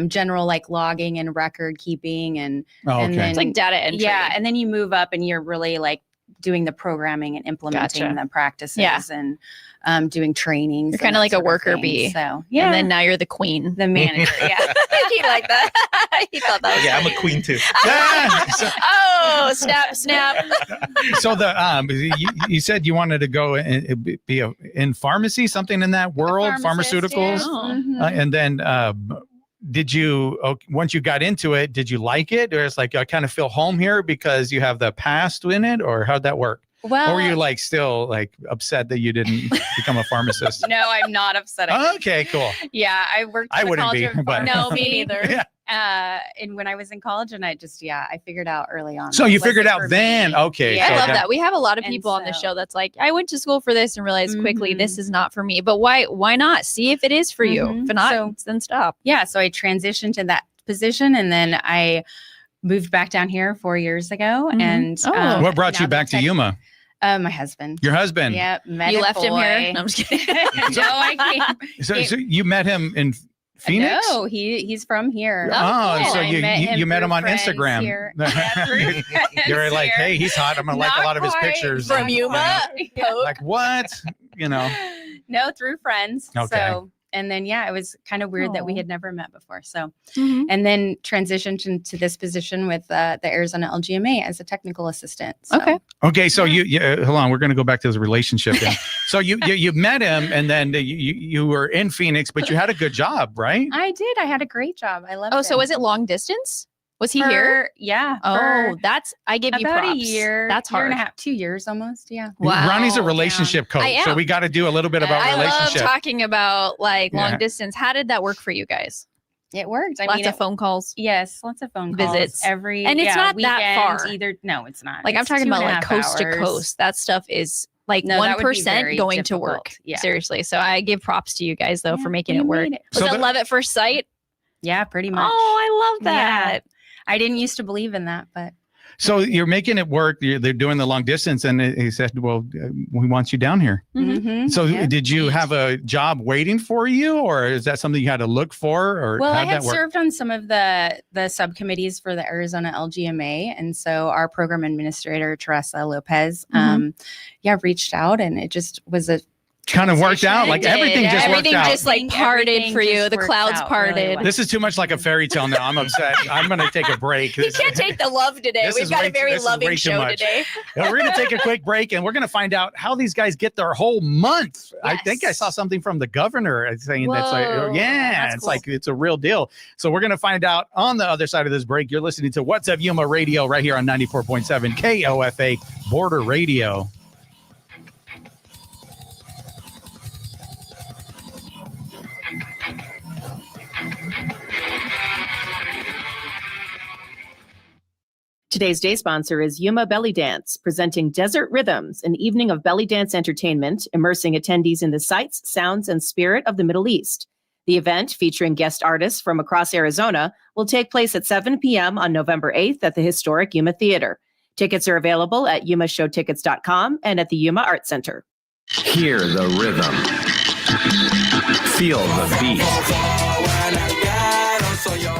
general like logging and record keeping, and Oh, okay. and then It's like data entry. Yeah, and then you move up and you're really like doing the programming and implementing the practices and doing trainings. You're kind of like a worker bee. So and then now you're the queen, the manager. Yeah, he liked that. He thought that was I'm funny. a queen too. Oh, snap. So you said you wanted to go and be in pharmacy, something in that world, pharmaceuticals, and then did you once you got into it, did you like it, or it's like I kind of feel home here because you have the past in it, or how'd that work? Well, or were you like still like upset that you didn't become a pharmacist? No, I'm not upset. Okay, cool. Yeah, I worked. I wouldn't be, but no, me neither. And when I was in college, and I figured out early on. So you figured out then, okay. Yeah. So I love that. We have a lot of people on the show that's like, I went to school for this and realized quickly this is not for me. But why not? See if it is for you. If not, then stop. Yeah. So I transitioned to that position, and then I moved back down here 4 years ago. And what brought you back to Yuma? My husband. Your husband? Yeah. You left him here? No, I'm just kidding. No, I came. So you met him in Phoenix? No, he's from here. Oh, so you met him on friends Instagram. here. You're like, hey, he's hot. I'm gonna like a lot of his pictures from Yuma. Like what? No, through friends. Okay. So, and then it was kind of weird that we had never met before. So, and then transitioned into this position with the Arizona LGMA as a technical assistant. So. Okay. So you hold on. We're going to go back to his relationship. Then. So you met him, and then you were in Phoenix, but you had a good job, right? I did. I had a great job. I loved it. Oh, so was it long distance? Was he here? Yeah. Oh, I give you about props. a year. That's hard. Year and a half, 2 years almost. Yeah. Wow. Ronnie's a relationship coach, so we got to do a little bit about relationship. I love talking about like long distance. How did that work for you guys? It worked. Lots of phone calls. Yes, lots of phone calls. Visits. And it's not weekend, that far. Either. No, it's not. Like I'm talking about like coast to coast. That stuff is like 1% going to work. Yeah. Seriously. So I give props to you guys though for making it work. Was it love at first sight? Yeah, pretty much. Oh, I love that. Yeah. I didn't used to believe in that, but. So you're making it work. They're doing the long distance, and he said, "Well, we want you down here." Mm-hmm. So did you have a job waiting for you, or is that something you had to look for? Or I had served on some of the subcommittees for the Arizona LGMA, and so our program administrator Teresa Lopez, reached out, and it just was a. Kind of worked out, like everything just worked out. Everything just like parted for you. The clouds parted. Really well. This is too much like a fairy tale now. I'm upset. I'm going to take a break. You can't take the love today. We've got a very loving show today. We're going to take a quick break, and we're going to find out how these guys get their whole month. Yes. I think I saw something from the governor saying that's like, it's cool. Like it's a real deal. So we're going to find out on the other side of this break. You're listening to What's Up Yuma Radio right here on 94.7 KOFA Border Radio. Today's day sponsor is Yuma Belly Dance, presenting Desert Rhythms, an evening of belly dance entertainment, immersing attendees in the sights, sounds, and spirit of the Middle East. The event, featuring guest artists from across Arizona, will take place at 7 p.m. on November 8th at the historic Yuma Theater. Tickets are available at yumashowtickets.com and at the Yuma Art Center. Hear the rhythm. Feel the beat.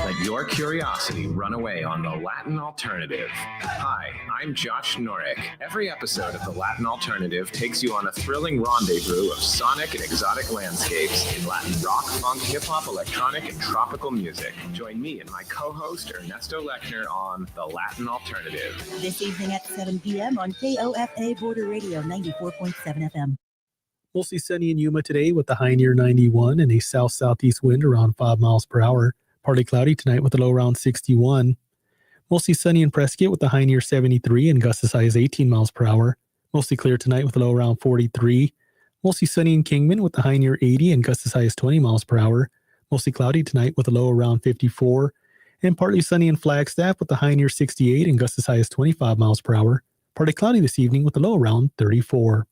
Let your curiosity run away on the Latin Alternative. Hi, I'm Josh Norrick. Every episode of the Latin Alternative takes you on a thrilling rendezvous of sonic and exotic landscapes in Latin rock, funk, hip-hop, electronic, and tropical music. Join me and my co-host Ernesto Lechner on the Latin Alternative. This evening at 7 p.m. on KOFA Border Radio 94.7 FM. Mostly sunny in Yuma today with a high near 91 and a south-southeast wind around 5 miles per hour. Partly cloudy tonight with a low around 61. Mostly sunny in Prescott with a high near 73 and gusts as high as 18 miles per hour. Mostly clear tonight with a low around 43. Mostly sunny in Kingman with a high near 80 and gusts as high as 20 miles per hour. Mostly cloudy tonight with a low around 54. And partly sunny in Flagstaff with a high near 68 and gusts as high as 25 miles per hour. Partly cloudy this evening with a low around 34.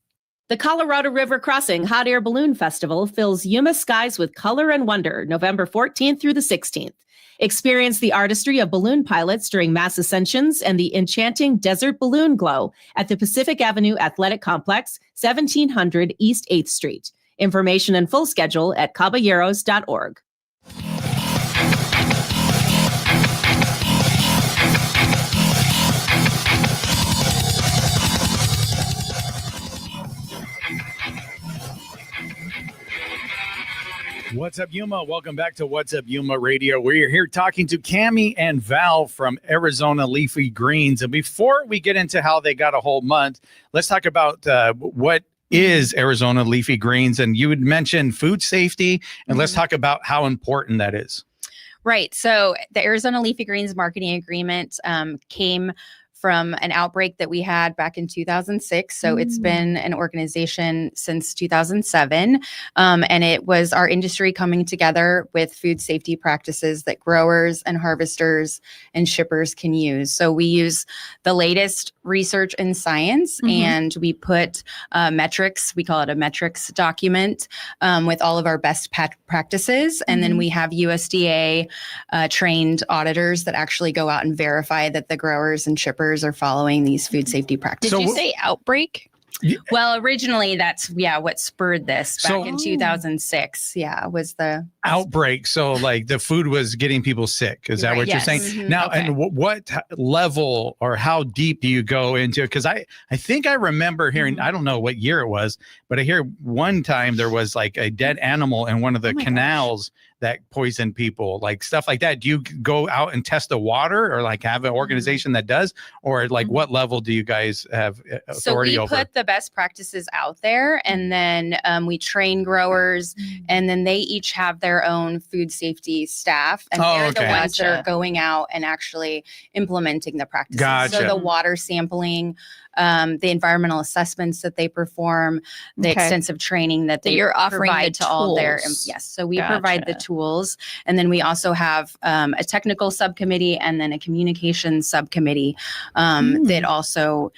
The Colorado River Crossing Hot Air Balloon Festival fills Yuma skies with color and wonder November 14th through the 16th. Experience the artistry of balloon pilots during mass ascensions and the enchanting desert balloon glow at the Pacific Avenue Athletic Complex, 1700 East 8th Street. Information and full schedule at caballeros.org. What's up, Yuma? Welcome back to What's Up, Yuma Radio. We're here talking to Cammie and Val from Arizona Leafy Greens. And before we get into how they got a whole month, let's talk about what is Arizona Leafy Greens. And you would mention food safety, and let's talk about how important that is. Right. So the Arizona Leafy Greens marketing agreement came from an outbreak that we had back in 2006. So it's been an organization since 2007. And it was our industry coming together with food safety practices that growers and harvesters and shippers can use. So we use the latest research and science, and we put metrics, we call it a metrics document, with all of our best practices. And then we have USDA trained auditors that actually go out and verify that the growers and shippers are following these food safety practices. Did you say outbreak? Well, originally that's what spurred this back in 2006. Yeah, was the outbreak. So like the food was getting people sick. Is that what you're saying? Now, and what level or how deep do you go into? Because I think I remember hearing, I don't know what year it was, but I hear one time there was like a dead animal in one of the canals that poison people, like stuff like that. Do you go out and test the water, or like have an organization that does, or like what level do you guys have authority over? So we put the best practices out there, and then we train growers, and then they each have their own food safety staff, and they're the ones that are going out and actually implementing the practices. So the water sampling, the environmental assessments that they perform, the extensive training that you're offering to all their so we provide the tools, and then we also have a technical subcommittee and then a communications subcommittee that also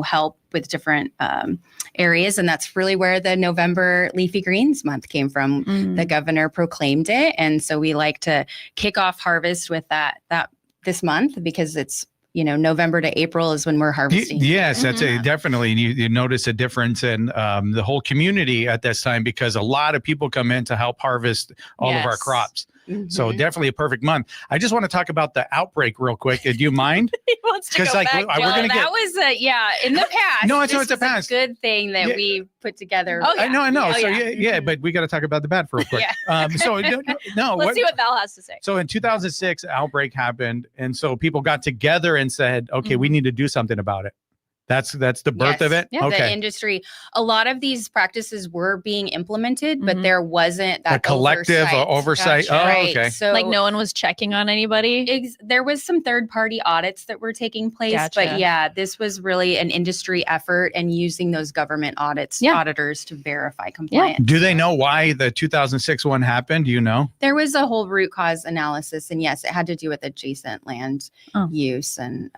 help with different areas. And that's really where the November Leafy Greens Month came from. The governor proclaimed it, and so we like to kick off harvest with that this month, because it's November to April is when we're harvesting. Yes, that's definitely. And you notice a difference in the whole community at this time, because a lot of people come in to help harvest all of our crops. So definitely a perfect month. I just want to talk about the outbreak real quick. Do you mind? He wants to go back. We're gonna that was in the past. No, it's the past. A good thing that we put together. I know. So but we got to talk about the bad for real quick. So no, let's see what Val has to say. So in 2006, outbreak happened, and so people got together and said, "Okay, we need to do something about it." That's the birth of it. Yeah, the industry. A lot of these practices were being implemented, but there wasn't that a collective oversight. Gotcha. Oh, okay. So like no one was checking on anybody. There was some third-party audits that were taking place, but this was really an industry effort and using those government auditors to verify compliance. Do they know why the 2006 one happened? Do you know? There was a whole root cause analysis, and yes, it had to do with adjacent land use and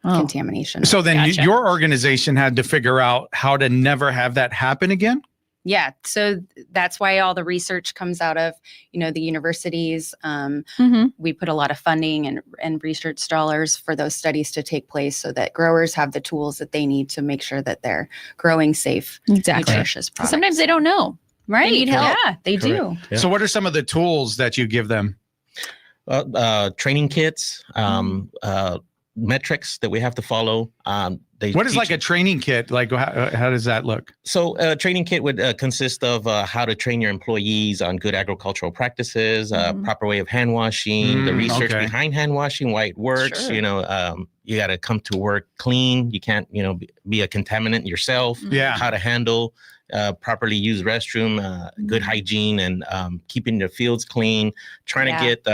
contamination. So then your organization had to figure out how to never have that happen again? Yeah. So that's why all the research comes out of, the universities. We put a lot of funding and research dollars for those studies to take place, so that growers have the tools that they need to make sure that they're growing safe, nutritious products. Sometimes they don't know. Right. They need help. Yeah, they do. Yeah. So what are some of the tools that you give them? Training kits, metrics that we have to follow. What is like a training kit? Like how does that look? So a training kit would consist of how to train your employees on good agricultural practices, proper way of hand washing, the research behind hand washing, why it works. Sure. You got to come to work clean. You can't, be a contaminant yourself. Yeah. How to handle properly use restroom, good hygiene, and keeping the fields clean, trying to get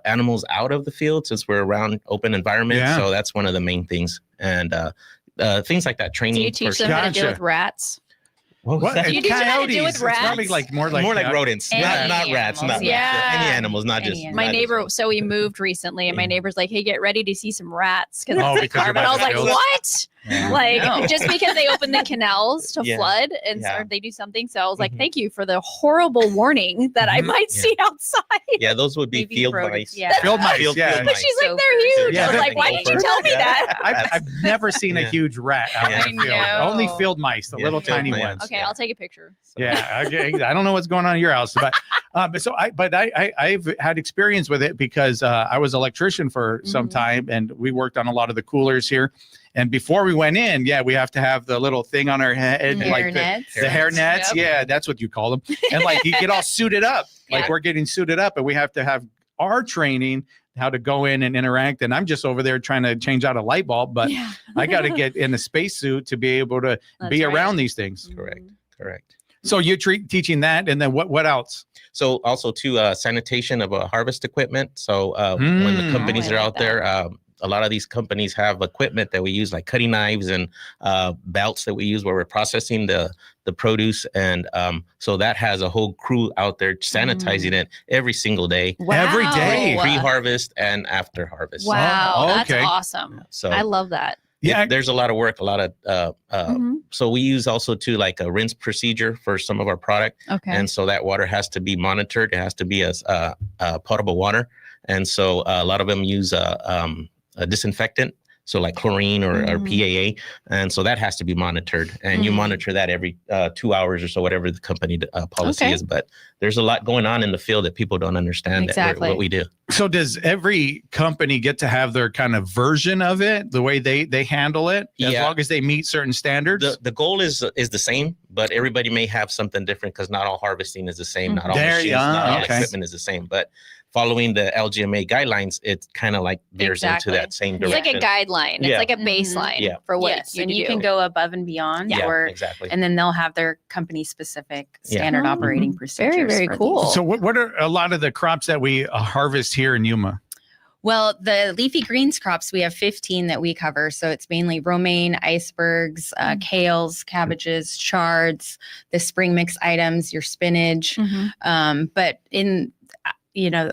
animals out of the field, since we're around open environment. So that's one of the main things. And things like that, training. Do you teach them how to deal with rats? What? Do you teach them how to deal with It's rats? probably more like rodents, not rats, not any animals, not just my neighbor. So we moved recently, and my neighbor's like, "Hey, get ready to see some rats." Because and I was like, "What?" Just because they open the canals to flood and or they do something. So I was like, "Thank you for the horrible warning that I might see outside." Yeah, those would be field mice. Field mice. But she's like, "They're huge." I was like, "Why didn't you tell me that?" I've never seen a huge rat out in the field. Only field mice, the little tiny ones. Okay, I'll take a picture. Yeah, I don't know what's going on in your house, but I've had experience with it because I was an electrician for some time, and we worked on a lot of the coolers here. And before we went in, we have to have the little thing on our head, like the hair nets. Yep. Yeah, that's what you call them. And like you get all suited up, like we're getting suited up, and we have to have our training how to go in and interact. And I'm just over there trying to change out a light bulb, but I got to get in a spacesuit to be able to be around these things. Correct. So you're teaching that, and then what else? So also sanitation of harvest equipment. So when the companies are out there, a lot of these companies have equipment that we use, like cutting knives and belts that we use where we're processing the produce. And so that has a whole crew out there sanitizing it every single day. Wow. Every day? Pre-harvest and after harvest. Wow, that's awesome. So I love that. Yeah, there's a lot of work, a lot of so we use also like a rinse procedure for some of our product. Okay. And so that water has to be monitored. It has to be a potable water. And so a lot of them use a disinfectant, so like chlorine or PAA, and so that has to be monitored, and you monitor that every 2 hours or so, whatever the company policy is. But there's a lot going on in the field that people don't understand what we do. So does every company get to have their kind of version of it, the way they handle it, as long as they meet certain standards? The goal is the same, but everybody may have something different because not all harvesting is the same, not all machines, not all equipment is the same, but following the LGMA guidelines, it kind of like veers into that same direction. It's like a guideline. It's like a baseline for what you and do. you can go above and beyond. And then they'll have their company specific standard operating procedures. Very, very cool. So what are a lot of the crops that we harvest here in Yuma? Well, the leafy greens crops, we have 15 that we cover. So it's mainly romaine, icebergs, kales, cabbages, chards, the spring mix items, your spinach. But in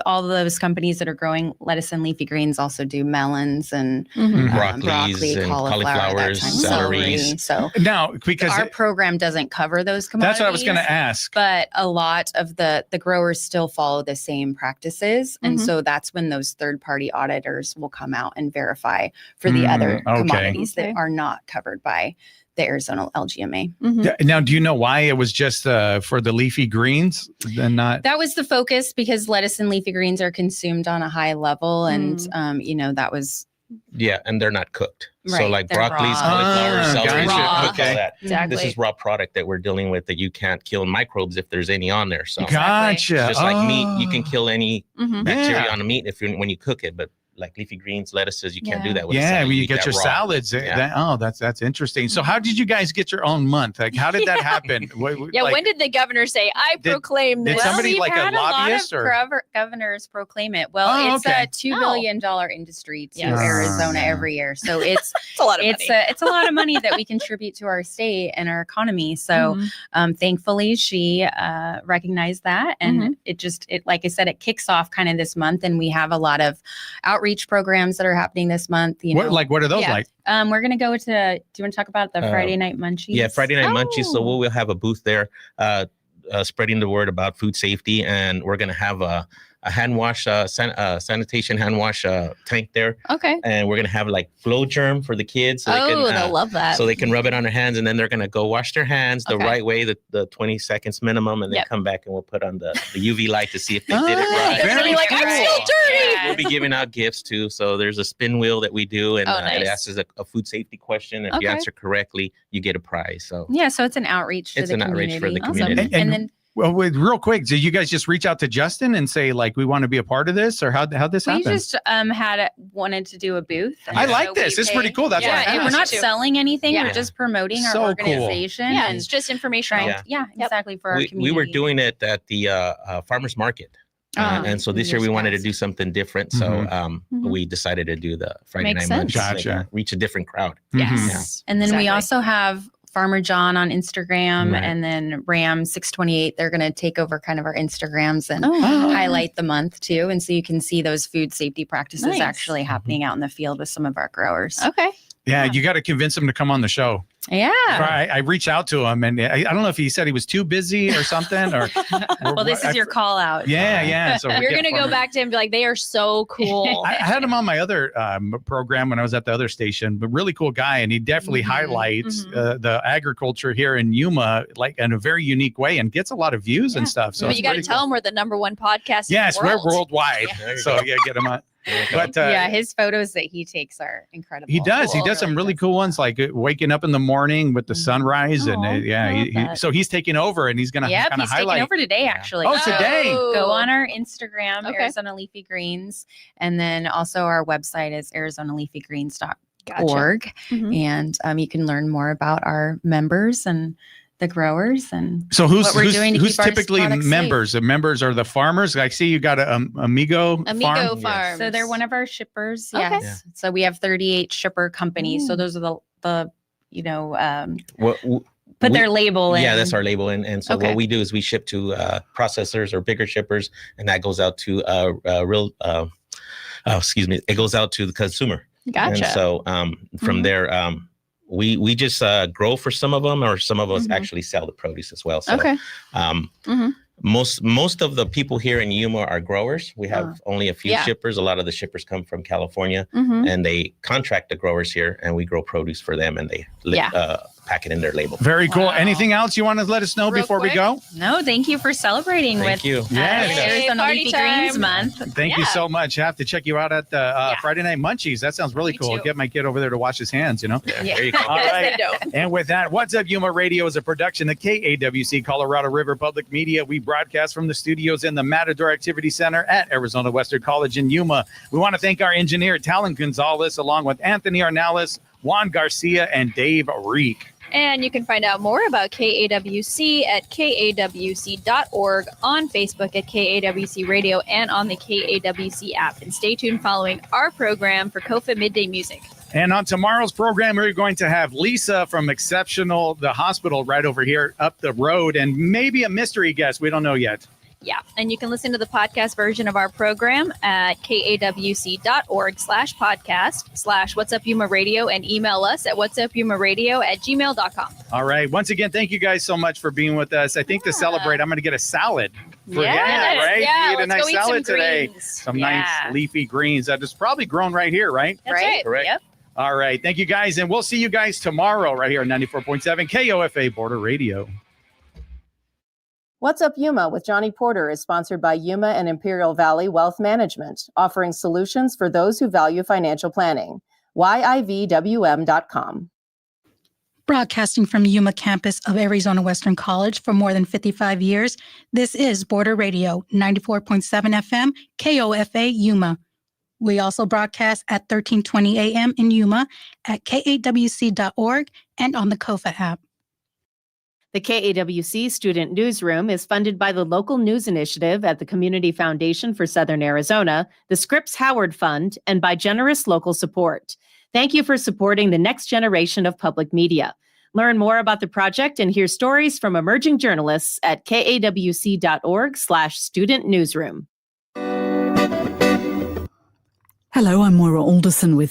all of those companies that are growing lettuce and leafy greens also do melons and broccoli, and cauliflowers, celery. So now, because our program doesn't cover those commodities. That's what I was going to ask. But a lot of the growers still follow the same practices. And so that's when those third-party auditors will come out and verify for the other commodities that are not covered by the Arizona LGMA. Now, do you know why it was just for the leafy greens and not? That was the focus because lettuce and leafy greens are consumed on a high level. And, that was. Yeah, and they're not cooked. So like broccoli, cauliflower, celery, all that. Exactly. This is raw product that we're dealing with that you can't kill microbes if there's any on there. So gotcha. Just like meat, you can kill any bacteria on the meat when you cook it, but like leafy greens, lettuces, you can't do that with when you get your salads. That's interesting. So how did you guys get your own month? Like, how did that happen? When did the governor say, I proclaim this? Did somebody we've like had a lobbyist? A lot of governors proclaim it. Well, it's a $2 billion industry to Arizona every year. So it's a lot of money. It's a lot of money that we contribute to our state and our economy. So thankfully she recognized that. And it like I said, it kicks off kind of this month. And we have a lot of outreach programs that are happening this month. What are those like? We're going to go to, do you want to talk about the Friday Night Munchies? Yeah, Friday Night Munchies. So we'll have a booth there spreading the word about food safety. And we're going to have a hand wash, sanitation hand wash tank there. Okay. And we're going to have like flow germ for the kids. So they'll love that. So they can rub it on their hands and then they're going to go wash their hands the right way, the 20 seconds minimum. And then come back and we'll put on the UV light to see if they did it right. They're really like, I'm still dirty. We'll be giving out gifts too. So there's a spin wheel that we do and it asks us a food safety question. If you answer correctly, you get a prize. So so it's an outreach to the community. Outreach for the community. And then well, real quick, did you guys just reach out to Justin and say like we want to be a part of this, or how'd this happen? We just wanted to do a booth. I like this. It's pretty cool. That's why I we're not selling anything. We're just promoting our organization. Cool. Yeah, it's just informational. Exactly for our community. We were doing it at the farmers market. And so this year we wanted to do something different. So we decided to do the Friday Night Munch. Gotcha. Reach a different crowd. Yes. And then we also have Farmer John on Instagram and then Ram 628. They're going to take over kind of our Instagrams and highlight the month too. And so you can see those food safety practices actually happening out in the field with some of our growers. Okay. Yeah, you got to convince them to come on the show. Yeah. I reached out to him and I don't know if he said he was too busy or something or well, this is your call out. Yeah. So you're going to go back to him and be like, they are so cool. I had him on my other program when I was at the other station, but really cool guy. And he definitely highlights the agriculture here in Yuma, like in a very unique way and gets a lot of views and stuff. So but you got to tell him we're the #1 podcast. Yes, in the world. we're worldwide. So get him on. But his photos that he takes are incredible. he does. He does some really cool ones, like waking up in the morning with the sunrise, and so he's taking over, and he's gonna kind of he's highlight. taking over today, actually. Oh, today. Go on our Instagram, Arizona Leafy Greens, and then also our website is ArizonaLeafyGreens.org, and you can learn more about our members and the growers and so what we're doing to who's keep our typically products members? safe. The members are the farmers. I see you got a Amigo farm. Farms. So they're one of our shippers. Okay. Yes. Yeah. So we have 38 shipper companies. So those are the put their label in. Yeah, that's our label. And so what we do is we ship to processors or bigger shippers, and that goes out to it goes out to the consumer. Gotcha. And so from there, we just grow for some of them, or some of us actually sell the produce as well. So most of the people here in Yuma are growers. We have only a few shippers. A lot of the shippers come from California, and they contract the growers here, and we grow produce for them, and they pack it in their label. Very cool. Anything else you want to let us know before we go? No, thank you for celebrating with Arizona Leafy Greens Month. Thank you so much. I have to check you out at the Friday Night Munchies. That sounds really cool. too. Get my kid over there to wash his hands, There you go. All right. And with that, What's Up Yuma Radio is a production of KAWC Colorado River Public Media. We broadcast from the studios in the Matador Activity Center at Arizona Western College in Yuma. We want to thank our engineer, Talon Gonzalez, along with Anthony Arnales, Juan Garcia, and Dave Reek. And you can find out more about KAWC at kawc.org, on Facebook at KAWC Radio, and on the KAWC app. And stay tuned following our program for KOFA Midday Music. And on tomorrow's program, we're going to have Lisa from Exceptional, the hospital right over here up the road, and maybe a mystery guest. We don't know yet. Yeah. And you can listen to the podcast version of our program at kawc.org/podcast/What's Up Yuma Radio, and email us at whatsupyumaradio@gmail.com. All right. Once again, thank you guys so much for being with us. I think to celebrate, I'm going to get a salad. Yeah, right? yeah, Eat a let's nice go eat some salad today. greens. Some nice leafy greens that is probably grown right here, right? That's right. Correct. Yep. All right. Thank you guys. And we'll see you guys tomorrow right here on 94.7 KOFA Border Radio. What's Up Yuma with Johnny Porter is sponsored by Yuma and Imperial Valley Wealth Management, offering solutions for those who value financial planning. YIVWM.com. Broadcasting from Yuma campus of Arizona Western College for more than 55 years, this is Border Radio, 94.7 FM, KOFA Yuma. We also broadcast at 1320 AM in Yuma, at kawc.org, and on the KOFA app. The KAWC Student Newsroom is funded by the Local News Initiative at the Community Foundation for Southern Arizona, the Scripps Howard Fund, and by generous local support. Thank you for supporting the next generation of public media. Learn more about the project and hear stories from emerging journalists at kawc.org/student newsroom. Hello, I'm Moira Alderson with